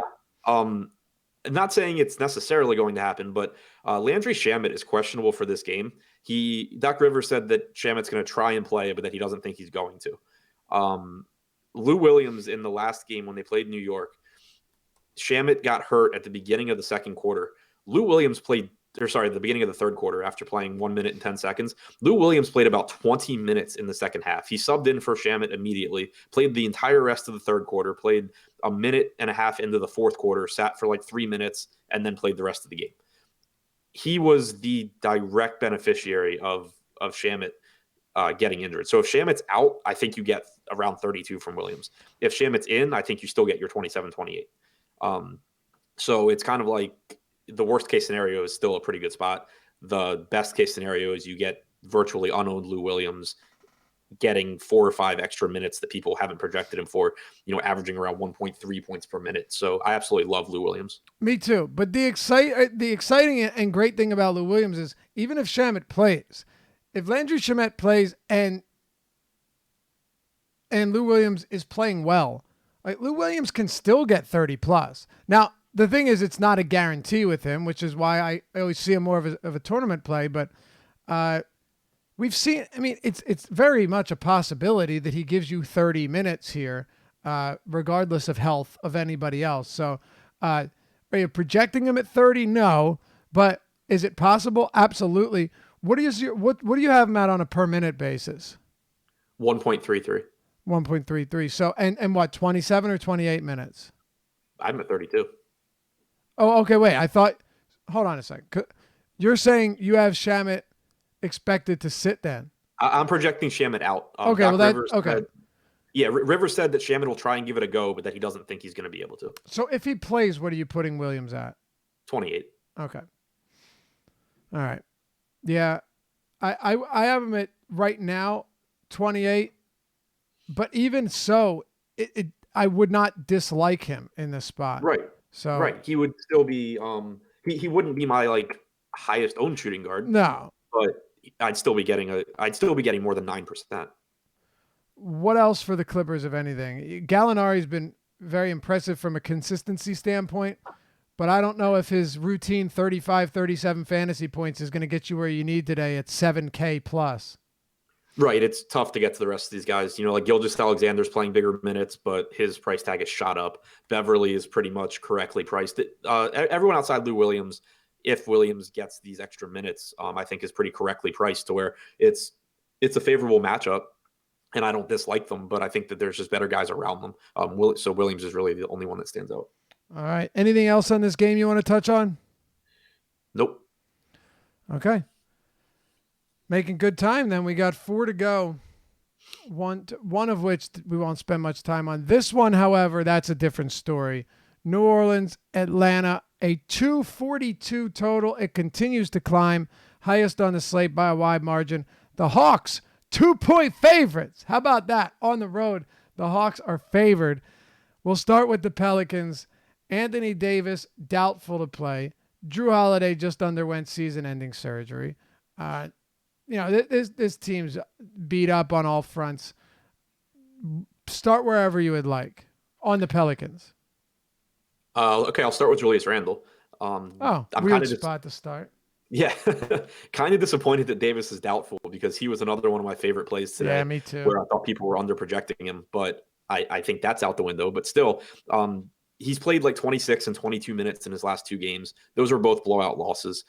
B: not saying it's necessarily going to happen, but Landry Shamet is questionable for this game. Doc Rivers said that Shamet's going to try and play, but that he doesn't think he's going to. Lou Williams in the last game when they played New York, Shamet got hurt at the beginning of the second quarter. Lou Williams played, the beginning of the third quarter after playing 1 minute and 10 seconds. Lou Williams played about 20 minutes in the second half. He subbed in for Shamet immediately, played the entire rest of the third quarter, played a minute and a half into the fourth quarter, sat for like 3 minutes, and then played the rest of the game. He was the direct beneficiary of Shamet getting injured. So if Shamet's out, I think you get around 32 from Williams. If Shamet's in, I think you still get your 27, 28. So it's kind of like the worst case scenario is still a pretty good spot. The best case scenario is you get virtually unowned Lou Williams getting 4 or 5 extra minutes that people haven't projected him for, averaging around 1.3 points per minute. So I absolutely love Lou Williams.
A: Me too. But the exciting and great thing about Lou Williams is even if Shamet plays, if Landry Shamet plays and Lou Williams is playing well, like Lou Williams can still get 30 plus. Now, the thing is, it's not a guarantee with him, which is why I always see him more of a tournament play. But we've seen, it's very much a possibility that he gives you 30 minutes here, regardless of health of anybody else. So are you projecting him at 30? No. But is it possible? Absolutely. What do you have him at on a per minute basis?
B: 1.33.
A: 1.33. So, and what, 27 or 28 minutes?
B: I'm at 32.
A: Oh, okay. Wait, hold on a second. You're saying you have Shamet expected to sit then?
B: I'm projecting Shamet out.
A: Okay.
B: Rivers said that Shamet will try and give it a go, but that he doesn't think he's going to be able to.
A: So if he plays, what are you putting Williams at?
B: 28.
A: Okay. All right. Yeah. I have him at right now 28. But even so, I would not dislike him in this spot.
B: Right.
A: So
B: right, he would still be. He wouldn't be my highest owned shooting guard.
A: No,
B: but I'd still be getting more than 9%.
A: What else for the Clippers, if anything? Gallinari's been very impressive from a consistency standpoint, but I don't know if his routine 35, 37 fantasy points is going to get you where you need today at 7K plus.
B: Right. It's tough to get to the rest of these guys. Gilgeous-Alexander's playing bigger minutes, but his price tag is shot up. Beverly is pretty much correctly priced. Everyone outside Lou Williams, if Williams gets these extra minutes, I think is pretty correctly priced to where it's a favorable matchup, and I don't dislike them, but I think that there's just better guys around them. So Williams is really the only one that stands out.
A: All right. Anything else on this game you want to touch on?
B: Nope.
A: Okay. Making good time then. We got 4 to go. One of which we won't spend much time on. This one, however, that's a different story. New Orleans, Atlanta, a 242 total. It continues to climb. Highest on the slate by a wide margin. The Hawks, 2-point favorites. How about that? On the road, the Hawks are favored. We'll start with the Pelicans. Anthony Davis, doubtful to play. Drew Holiday just underwent season-ending surgery. This team's beat up on all fronts. Start wherever you would like on the Pelicans.
B: Okay, I'll start with Julius Randle.
A: I'm weird spot to start.
B: Yeah, kind of disappointed that Davis is doubtful because he was another one of my favorite plays today.
A: Yeah, me too.
B: Where I thought people were under projecting him, but I think that's out the window. But still, he's played 26 and 22 minutes in his last 2 games. Those were both blowout losses.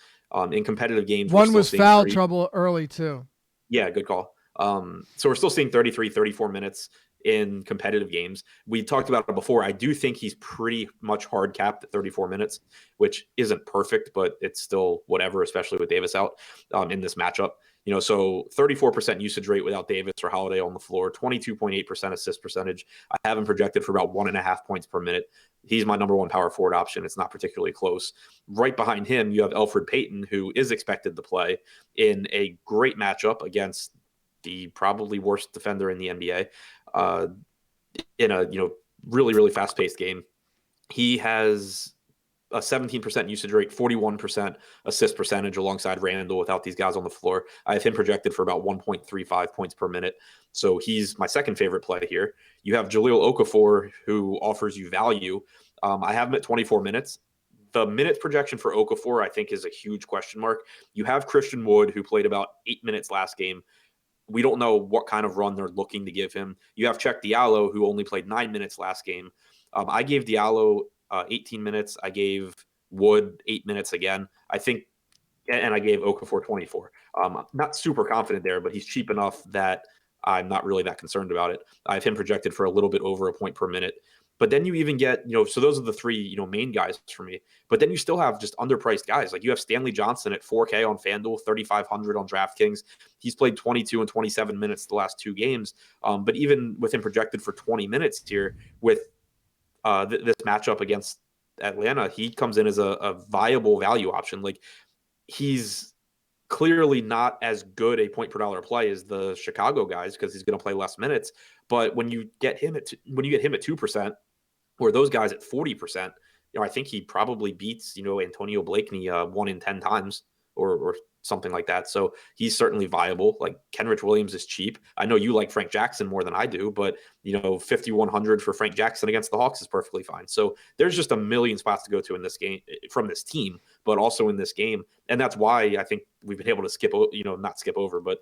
B: In competitive games,
A: one was foul trouble early too.
B: Yeah, good call. So we're still seeing 33, 34 minutes in competitive games. We talked about it before. I do think he's pretty much hard capped at 34 minutes, which isn't perfect, but it's still whatever, especially with Davis out in this matchup. So 34% usage rate without Davis or Holiday on the floor, 22.8% assist percentage. I have him projected for about 1.5 points per minute. He's my number 1 power forward option. It's not particularly close. Right behind him, you have Elfrid Payton, who is expected to play in a great matchup against the probably worst defender in the NBA in a really, really fast-paced game. He has a 17% usage rate, 41% assist percentage alongside Randle without these guys on the floor. I have him projected for about 1.35 points per minute. So he's my second favorite play here. You have Jalil Okafor, who offers you value. I have him at 24 minutes. The minutes projection for Okafor, I think, is a huge question mark. You have Christian Wood, who played about 8 minutes last game. We don't know what kind of run they're looking to give him. You have Diallo, who only played 9 minutes last game. I gave Diallo 18 minutes. I gave Wood 8 minutes again. I think, and I gave Okafor 24. I'm not super confident there, but he's cheap enough that I'm not really that concerned about it. I have him projected for a little bit over a point per minute. But then you even get, so those are the three, main guys for me. But then you still have just underpriced guys. Like you have Stanley Johnson at 4K on FanDuel, 3,500 on DraftKings. He's played 22 and 27 minutes the last 2 games. But even with him projected for 20 minutes here with this matchup against Atlanta, he comes in as a viable value option. Like he's clearly not as good a point per dollar play as the Chicago guys because he's going to play less minutes. But when you get him at 2%, or those guys at 40%, I think he probably beats Antonio Blakeney 1 in 10 times or something like that. So he's certainly viable. Like Kenrich Williams is cheap. I know you like Frank Jackson more than I do, but 5,100 for Frank Jackson against the Hawks is perfectly fine. So there's just a million spots to go to in this game from this team, but also in this game. And that's why I think we've been able to not skip over, but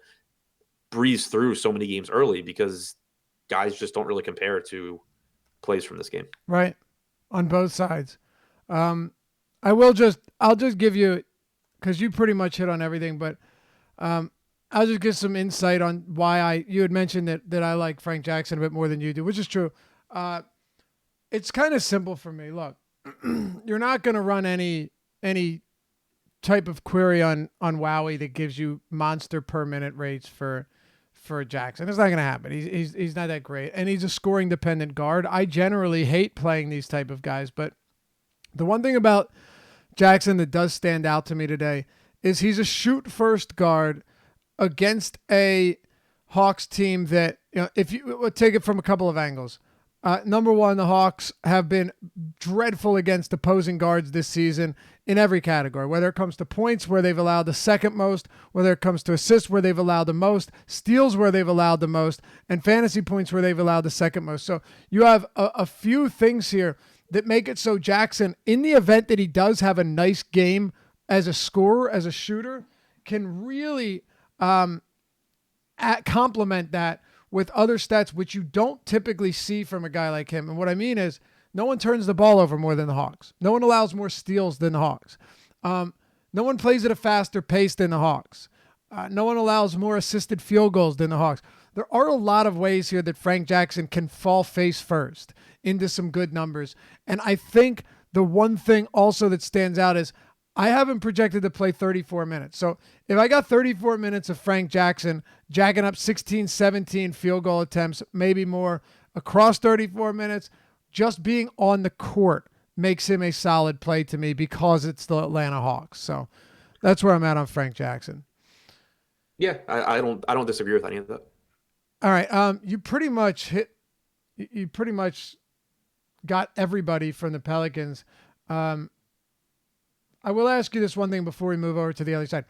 B: breeze through so many games early because guys just don't really compare to plays from this game.
A: Right. On both sides. I'll just give you, because you pretty much hit on everything, but I'll just give some insight on why you had mentioned that I like Frank Jackson a bit more than you do, which is true. It's kind of simple for me. Look, you're not going to run any type of query on Wowie that gives you monster per minute rates for Jackson. It's not going to happen. He's not that great, and he's a scoring dependent guard. I generally hate playing these type of guys, but the one thing about Jackson that does stand out to me today is he's a shoot first guard against a Hawks team that, if you take it from a couple of angles. Number one, the Hawks have been dreadful against opposing guards this season in every category, whether it comes to points where they've allowed the second most, whether it comes to assists where they've allowed the most, steals where they've allowed the most, and fantasy points where they've allowed the second most. So you have a few things here that make it so Jackson, in the event that he does have a nice game as a scorer, as a shooter, can really complement that with other stats, which you don't typically see from a guy like him. And what I mean is no one turns the ball over more than the Hawks. No one allows more steals than the Hawks. No one plays at a faster pace than the Hawks. No one allows more assisted field goals than the Hawks. There are a lot of ways here that Frank Jackson can fall face first into some good numbers. And I think the one thing also that stands out is I have him projected to play 34 minutes. So if I got 34 minutes of Frank Jackson jacking up 16, 17 field goal attempts, maybe more across 34 minutes, just being on the court makes him a solid play to me because it's the Atlanta Hawks. So that's where I'm at on Frank Jackson.
B: Yeah, I don't disagree with any of that.
A: All right. You pretty much got everybody from the Pelicans. I will ask you this one thing before we move over to the other side.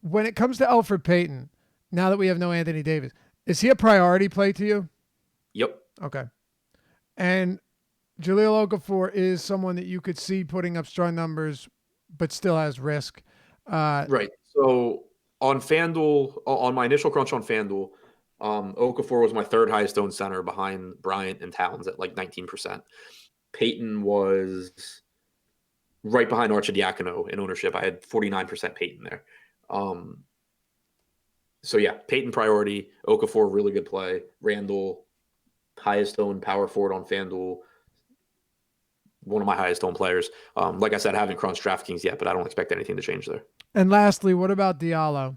A: When it comes to Elfrid Payton, now that we have no Anthony Davis, is he a priority play to you?
B: Yep.
A: Okay. And Jalil Okafor is someone that you could see putting up strong numbers, but still has risk.
B: Right. So on FanDuel, on my initial crunch on FanDuel, Okafor was my third highest owned center behind Bryant and Towns at like 19%. Payton was right behind Arcidiacono in ownership. I had 49% Payton there. So yeah, Payton priority, Okafor really good play, Randall highest owned power forward on FanDuel, one of my highest owned players. Like I said, I haven't crunched DraftKings yet, but I don't expect anything to change there.
A: And lastly, what about Diallo?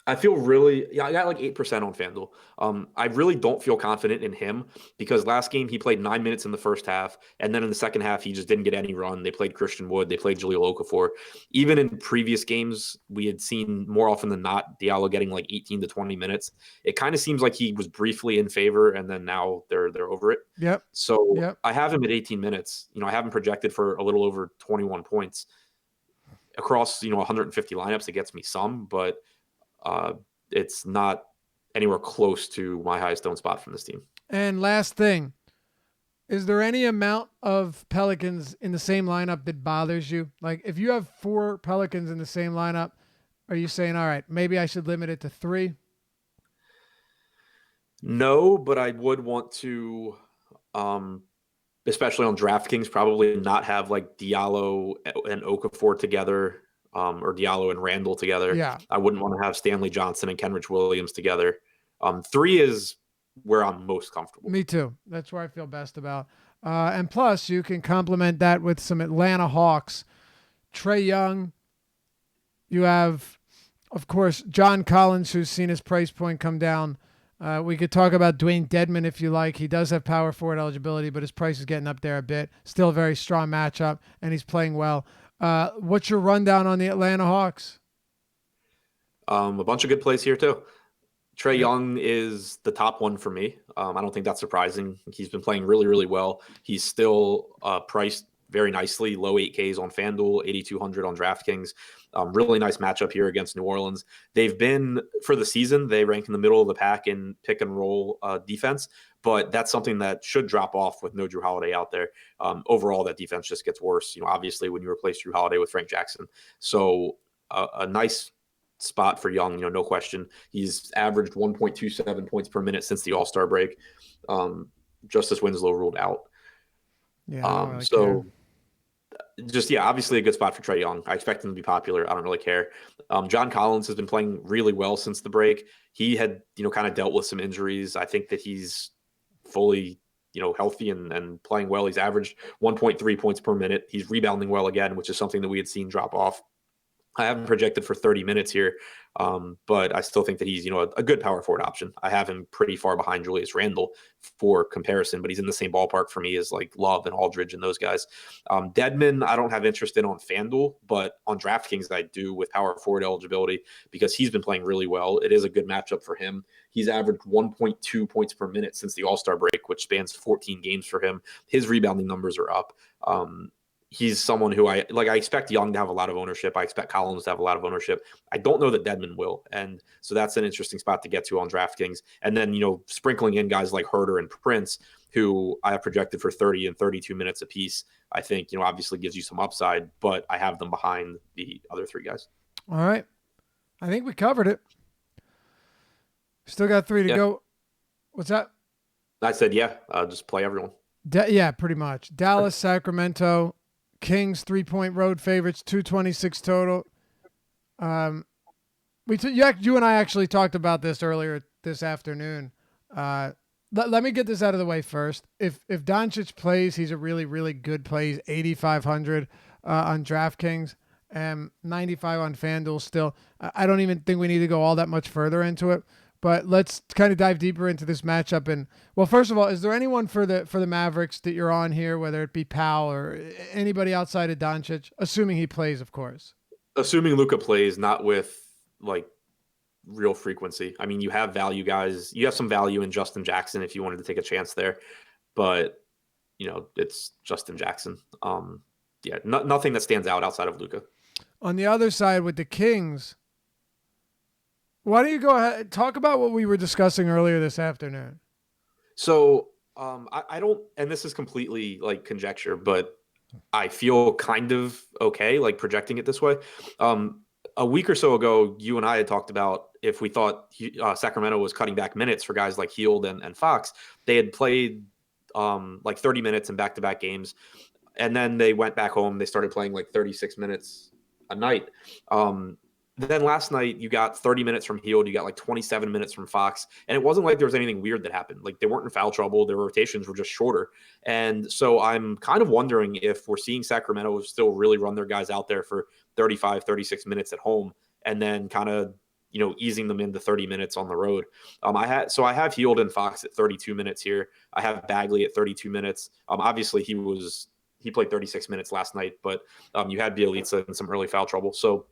B: I feel really, I got like 8% on FanDuel. I really don't feel confident in him because last game he played 9 minutes in the first half. And then in the second half, he just didn't get any run. They played Christian Wood. They played Jalil Okafor. Even in previous games, we had seen more often than not Diallo getting like 18 to 20 minutes. It kind of seems like he was briefly in favor and then now they're over it.
A: Yep.
B: So I have him at 18 minutes. I have him projected for a little over 21 points. Across, 150 lineups, it gets me some, but it's not anywhere close to my highest owned spot from this team.
A: And last thing, Is there any amount of Pelicans in the same lineup that bothers you? Like if you have 4 Pelicans in the same lineup, are you saying, all right, maybe I should limit it to 3?
B: No, but I would want to, especially on DraftKings, probably not have like Diallo and Okafor together, or Diallo and Randall together.
A: Yeah.
B: I wouldn't want to have Stanley Johnson and Kenrich Williams together. 3 is where I'm most comfortable.
A: Me too. That's where I feel best about. And plus, you can complement that with some Atlanta Hawks. Trae Young. You have, of course, John Collins, who's seen his price point come down. We could talk about Dwayne Dedmon if you like. He does have power forward eligibility, but his price is getting up there a bit. Still a very strong matchup, and he's playing well. What's your rundown on the Atlanta Hawks?
B: A bunch of good plays here too. Trae Young is the top one for me. I don't think that's surprising. He's been playing really, really well. He's still priced very nicely, low 8Ks on FanDuel, 8,200 on DraftKings. Really nice matchup here against New Orleans. They've been, for the season, they rank in the middle of the pack in pick and roll defense, but that's something that should drop off with no Drew Holiday out there. Overall, that defense just gets worse, obviously when you replace Drew Holiday with Frank Jackson. So a nice spot for Young, no question. He's averaged 1.27 points per minute since the All-Star break. Justice Winslow ruled out.
A: Yeah. Really
B: Obviously a good spot for Trae Young. I expect him to be popular. I don't really care. John Collins has been playing really well since the break. He had, kind of dealt with some injuries. I think that he's fully, healthy and playing well. He's averaged 1.3 points per minute. He's rebounding well again, which is something that we had seen drop off. I haven't projected for 30 minutes here, but I still think that he's, a good power forward option. I have him pretty far behind Julius Randle for comparison, but he's in the same ballpark for me as like Love and Aldridge and those guys. Dedmon, I don't have interest in on FanDuel, but on DraftKings I do with power forward eligibility because he's been playing really well. It is a good matchup for him. He's averaged 1.2 points per minute since the All-Star break, which spans 14 games for him. His rebounding numbers are up. He's someone who I expect Young to have a lot of ownership. I expect Collins to have a lot of ownership. I don't know that Dedmon will. And so that's an interesting spot to get to on DraftKings. And then, sprinkling in guys like Herter and Prince, who I have projected for 30 and 32 minutes apiece, I think, obviously gives you some upside, but I have them behind the other 3 guys.
A: All right. I think we covered it. Still got 3 to go. What's that?
B: I said, just play everyone.
A: Yeah, pretty much. Dallas, Sacramento, Kings 3-point road favorites, 226 total. You and I actually talked about this earlier this afternoon. Let me get this out of the way first. If Doncic plays, he's a really, really good play. He's 8,500 on DraftKings and 95 on FanDuel still. I don't even think we need to go all that much further into it. But let's kind of dive deeper into this matchup. And well, first of all, is there anyone for the Mavericks that you're on here, whether it be Powell or anybody outside of Doncic, assuming he plays, of course?
B: Assuming Luka plays, not with like real frequency. I mean, you have value guys. You have some value in Justin Jackson if you wanted to take a chance there, but it's Justin Jackson. Nothing that stands out outside of Luka.
A: On the other side with the Kings. Why don't you go ahead and talk about what we were discussing earlier this afternoon?
B: So I don't, and this is completely like conjecture, but I feel kind of okay, like projecting it this way. A week or so ago, you and I had talked about if we thought Sacramento was cutting back minutes for guys like Hield and Fox. They had played like 30 minutes in back-to-back games, and then they went back home. They started playing like 36 minutes a night. Then last night you got 30 minutes from Hield, you got like 27 minutes from Fox, and it wasn't like there was anything weird that happened. Like they weren't in foul trouble, their rotations were just shorter. And so I'm kind of wondering if we're seeing Sacramento still really run their guys out there for 35, 36 minutes at home and then kind of, easing them into 30 minutes on the road. I have Hield and Fox at 32 minutes here. I have Bagley at 32 minutes. Obviously he played 36 minutes last night, but you had Bielitsa in some early foul trouble. So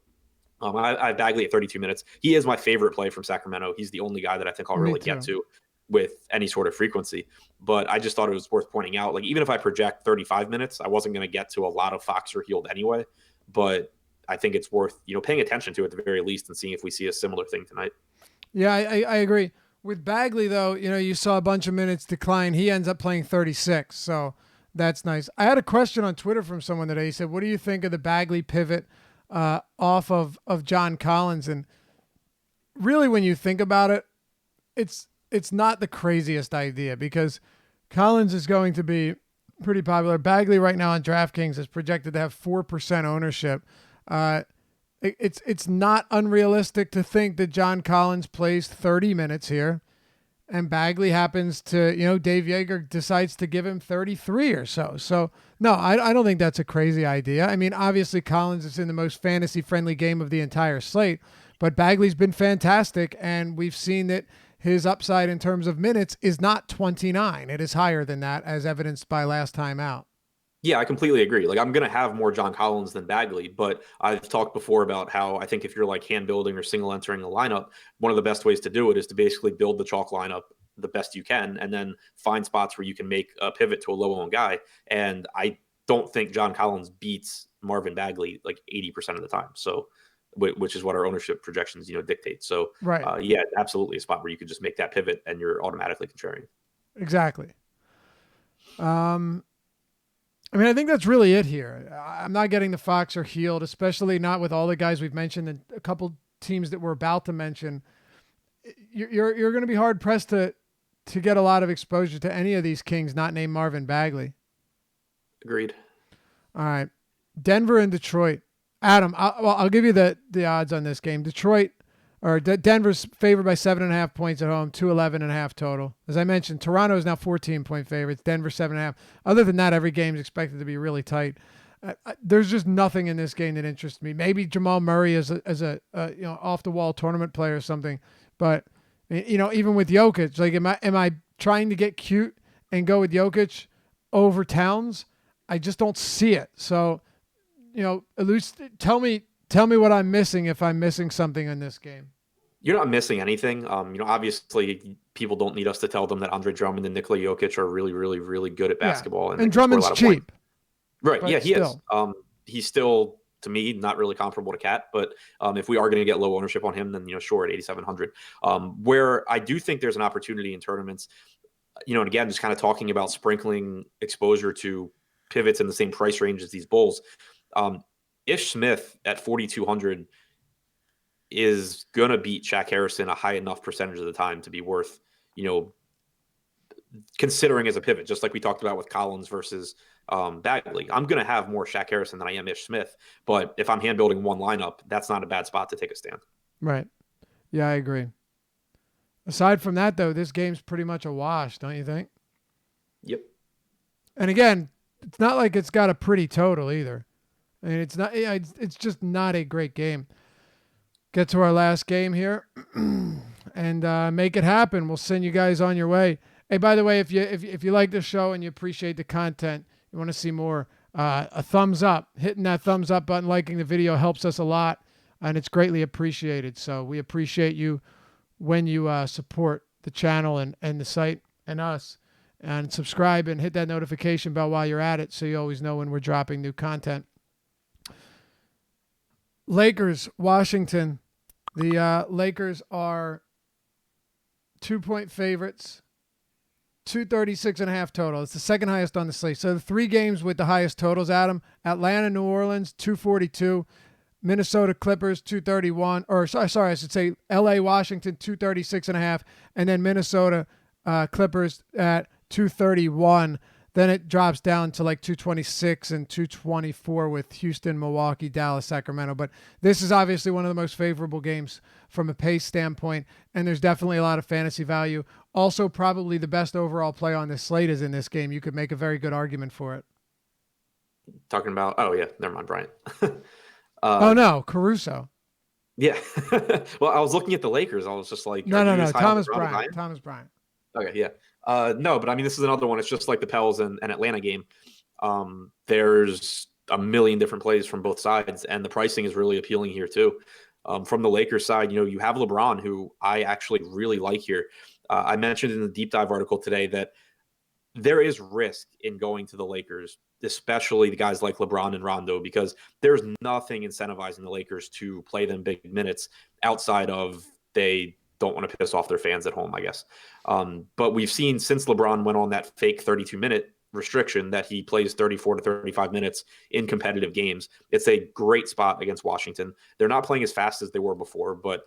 B: I have Bagley at 32 minutes. He is my favorite play from Sacramento. He's the only guy that I think I'll really get to with any sort of frequency. But I just thought it was worth pointing out. Like even if I project 35 minutes, I wasn't going to get to a lot of Fox or Hield anyway. But I think it's worth paying attention to at the very least and seeing if we see a similar thing tonight.
A: Yeah, I agree. With Bagley, though, you saw a bunch of minutes decline. He ends up playing 36, so that's nice. I had a question on Twitter from someone today. He said, what do you think of the Bagley pivot off of John Collins? And really, when you think about it, it's not the craziest idea because Collins is going to be pretty popular. Bagley right now on DraftKings is projected to have 4% ownership. It's not unrealistic to think that John Collins plays 30 minutes here and Bagley happens to, Dave Yeager decides to give him 33 or so. So, no, I don't think that's a crazy idea. I mean, obviously Collins is in the most fantasy-friendly game of the entire slate, but Bagley's been fantastic, and we've seen that his upside in terms of minutes is not 29. It is higher than that, as evidenced by last time out.
B: Yeah, I completely agree. Like, I'm going to have more John Collins than Bagley, but I've talked before about how I think if you're like hand building or single entering a lineup, one of the best ways to do it is to basically build the chalk lineup the best you can and then find spots where you can make a pivot to a low-owned guy. And I don't think John Collins beats Marvin Bagley like 80% of the time. So, which is what our ownership projections, dictate. So,
A: right.
B: Yeah, absolutely a spot where you could just make that pivot and you're automatically contrarian.
A: Exactly. I mean, I think that's really it here. I'm not getting the Fox or Heald, especially not with all the guys we've mentioned and a couple teams that we're about to mention. You're going to be hard pressed to get a lot of exposure to any of these Kings not named Marvin Bagley.
B: Agreed.
A: All right, Denver and Detroit. Adam, I'll give you the odds on this game. Denver's favored by 7.5 points at home, 211.5 total. As I mentioned, Toronto is now 14-point favorites. Denver 7.5. Other than that, every game is expected to be really tight. There's just nothing in this game that interests me. Maybe Jamal Murray as a off the wall tournament player or something. But even with Jokic, like am I trying to get cute and go with Jokic over Towns? I just don't see it. So at least tell me what I'm missing if I'm missing something in this game.
B: You're not missing anything. Obviously, people don't need us to tell them that Andre Drummond and Nikola Jokic are really, really, really good at basketball.
A: And Drummond's cheap.
B: Right. Yeah, he is. He's still, to me, not really comparable to Cat. But if we are going to get low ownership on him, then, sure, at 8,700. Where I do think there's an opportunity in tournaments, and again, just kind of talking about sprinkling exposure to pivots in the same price range as these Bulls. Ish Smith at 4,200 is going to beat Shaq Harrison a high enough percentage of the time to be worth, considering as a pivot, just like we talked about with Collins versus Bagley. I'm going to have more Shaq Harrison than I am Ish Smith, but if I'm hand building one lineup, that's not a bad spot to take a stand.
A: Right. Yeah, I agree. Aside from that, though, this game's pretty much a wash, don't you think?
B: Yep.
A: And again, it's not like it's got a pretty total either. I mean, it's just not a great game. Get to our last game here and make it happen. We'll send you guys on your way. Hey, by the way, if you like the show and you appreciate the content, you want to see more, a thumbs up. Hitting that thumbs up button, liking the video helps us a lot, and it's greatly appreciated. So we appreciate you when you support the channel and the site and us. And subscribe and hit that notification bell while you're at it so you always know when we're dropping new content. Lakers, Washington. The Lakers are 2-point favorites, 236.5 total. It's the second highest on the slate. So the three games with the highest totals, Adam: Atlanta, New Orleans, 242, Minnesota Clippers, 231, or sorry, I should say LA, Washington, 236.5, and then Minnesota Clippers at 231. Then it drops down to like 226 and 224 with Houston, Milwaukee, Dallas, Sacramento. But this is obviously one of the most favorable games from a pace standpoint, and there's definitely a lot of fantasy value. Also, probably the best overall play on this slate is in this game. You could make a very good argument for it.
B: Talking about, oh yeah, never mind, Bryant.
A: Oh no, Caruso.
B: Yeah. Well, I was looking at the Lakers. I was just like,
A: no, Thomas Bryant. Thomas Bryant.
B: Okay, yeah. No, but I mean, this is another one. It's just like the Pels and Atlanta game. There's a million different plays from both sides, and the pricing is really appealing here too. From the Lakers side, you have LeBron, who I actually really like here. I mentioned in the deep dive article today that there is risk in going to the Lakers, especially the guys like LeBron and Rondo, because there's nothing incentivizing the Lakers to play them big minutes outside of they don't want to piss off their fans at home, I guess. But we've seen since LeBron went on that fake 32-minute restriction that he plays 34 to 35 minutes in competitive games. It's a great spot against Washington. They're not playing as fast as they were before, but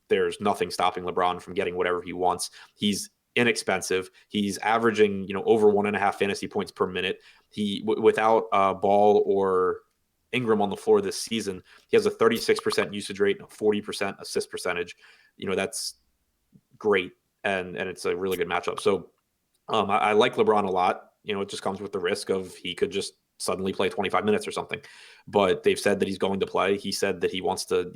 B: there's nothing stopping LeBron from getting whatever he wants. He's inexpensive. He's averaging, over 1.5 fantasy points per minute. Without Ball or Ingram on the floor this season, he has a 36% usage rate and a 40% assist percentage. That's great. And it's a really good matchup. So I like LeBron a lot. It just comes with the risk of he could just suddenly play 25 minutes or something. But they've said that he's going to play. He said that he wants to,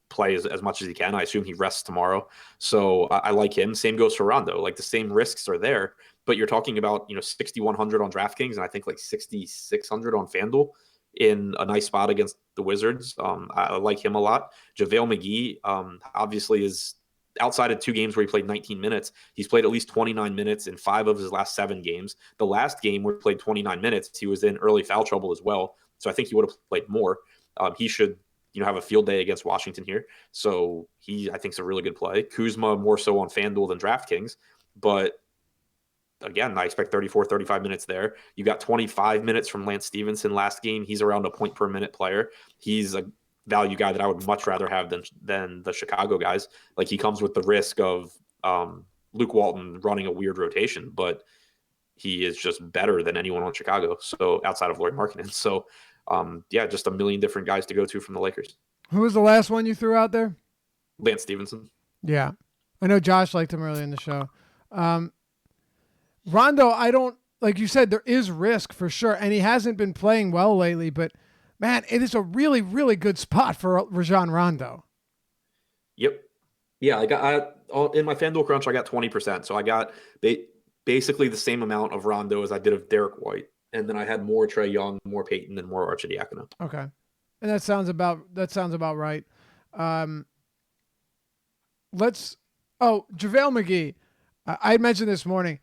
B: play as much as he can. I assume he rests tomorrow. So I like him. Same goes for Rondo. Like the same risks are there, but you're talking about, 6,100 on DraftKings and I think like 6,600 on FanDuel in a nice spot against the Wizards. I like him a lot. JaVale McGee obviously is outside of 2 games where he played 19 minutes. He's played at least 29 minutes in 5 of his last 7 games. The last game where he played 29 minutes, he was in early foul trouble as well. So I think he would have played more. He should, have a field day against Washington here. So I think is a really good play. Kuzma more so on FanDuel than DraftKings. But again, I expect 34, 35 minutes there. You got 25 minutes from Lance Stephenson last game. He's around a point per minute player. He's a value guy that I would much rather have than the Chicago guys. Like he comes with the risk of Luke Walton running a weird rotation, but he is just better than anyone on Chicago. So outside of Lauri Markkanen. So just a million different guys to go to from the Lakers.
A: Who was the last one you threw out there?
B: Lance Stephenson.
A: Yeah. I know Josh liked him early in the show. Rondo, like you said, there is risk for sure. And he hasn't been playing well lately, but man, it is a really, really good spot for Rajon Rondo.
B: Yep. Yeah. In my FanDuel crunch, I got 20%. So I got basically the same amount of Rondo as I did of Derek White. And then I had more Trae Young, more Payton, and more Arcidiacono.
A: Okay. And that sounds about right. JaVale McGee. I mentioned this morning,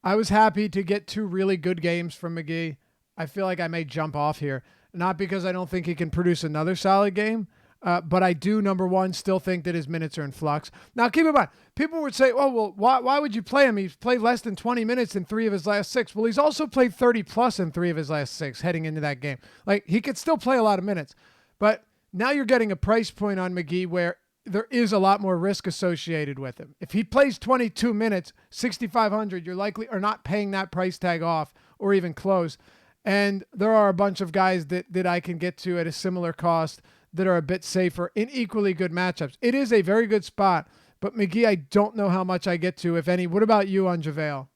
A: I was happy to get 2 really good games from McGee. I feel like I may jump off here. Not because I don't think he can produce another solid game, but I do, number one, still think that his minutes are in flux. Now, keep in mind, people would say, why would you play him? He's played less than 20 minutes in 3 of his last 6. Well, he's also played 30-plus in 3 of his last 6 heading into that game. Like, he could still play a lot of minutes. But now you're getting a price point on McGee where there is a lot more risk associated with him. If he plays 22 minutes, 6,500, you're likely are not paying that price tag off or even close. And there are a bunch of guys that I can get to at a similar cost that are a bit safer in equally good matchups. It is a very good spot, but McGee, I don't know how much I get to, if any. What about you on JaVale?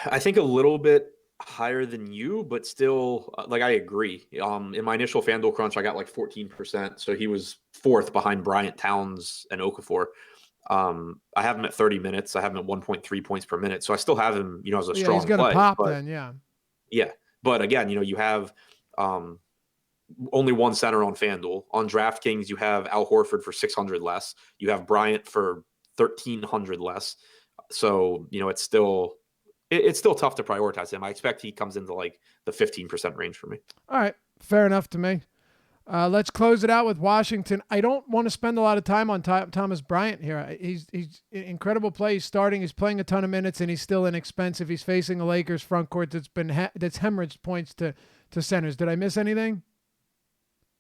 B: I think a little bit higher than you, but still, I agree. In my initial FanDuel crunch, I got like 14%. So he was 4th behind Bryant, Towns, and Okafor. I have him at 30 minutes. I have him at 1.3 points per minute. So I still have him, as a strong
A: he's going to
B: play.
A: Pop then, yeah.
B: Yeah. But again, you have only one center on FanDuel. On DraftKings, you have Al Horford for 600 less. You have Bryant for 1,300 less. So, it's still tough to prioritize him. I expect he comes into like the 15% range for me.
A: All right. Fair enough to me. Let's close it out with Washington. I don't want to spend a lot of time on Thomas Bryant here. He's incredible play. He's starting. He's playing a ton of minutes, and he's still inexpensive. He's facing a Lakers front court that's hemorrhaged points to centers. Did I miss anything?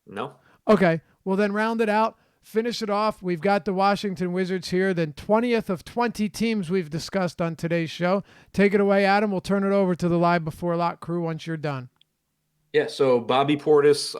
B: No.
A: Okay. Well, then round it out. Finish it off. We've got the Washington Wizards here, then 20th of 20 teams we've discussed on today's show. Take it away, Adam. We'll turn it over to the Live Before Lock crew once you're done.
B: Yeah, so Bobby Portis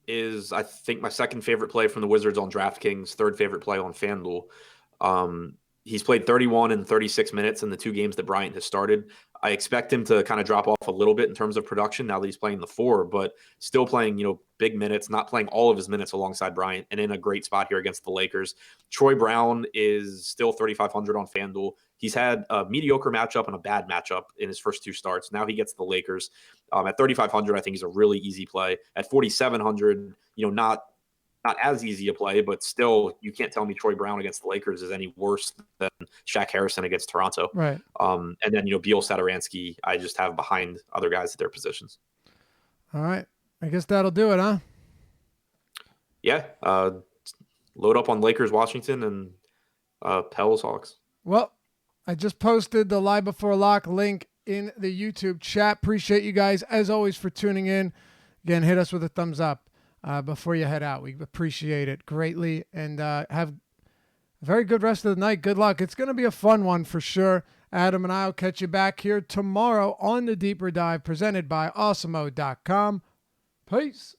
B: is, I think, my second favorite play from the Wizards on DraftKings, third favorite play on FanDuel. He's played 31 and 36 minutes in the 2 games that Bryant has started. I expect him to kind of drop off a little bit in terms of production now that he's playing the 4, but still playing, big minutes, not playing all of his minutes alongside Bryant, and in a great spot here against the Lakers. Troy Brown is still 3,500 on FanDuel. He's had a mediocre matchup and a bad matchup in his first 2 starts. Now he gets the Lakers. At 3,500, I think he's a really easy play. At 4,700, not as easy a play, but still, you can't tell me Troy Brown against the Lakers is any worse than Shaq Harrison against Toronto.
A: Right.
B: And then, Beal, Satoransky, I just have behind other guys at their positions.
A: All right. I guess that'll do it, huh?
B: Yeah. load up on Lakers, Washington, and Pels, Hawks.
A: Well, I just posted the Lie Before Lock link in the YouTube chat. Appreciate you guys, as always, for tuning in. Again, hit us with a thumbs up before you head out. We appreciate it greatly. And have a very good rest of the night. Good luck. It's going to be a fun one for sure. Adam and I will catch you back here tomorrow on The Deeper Dive, presented by Awesemo.com. Peace.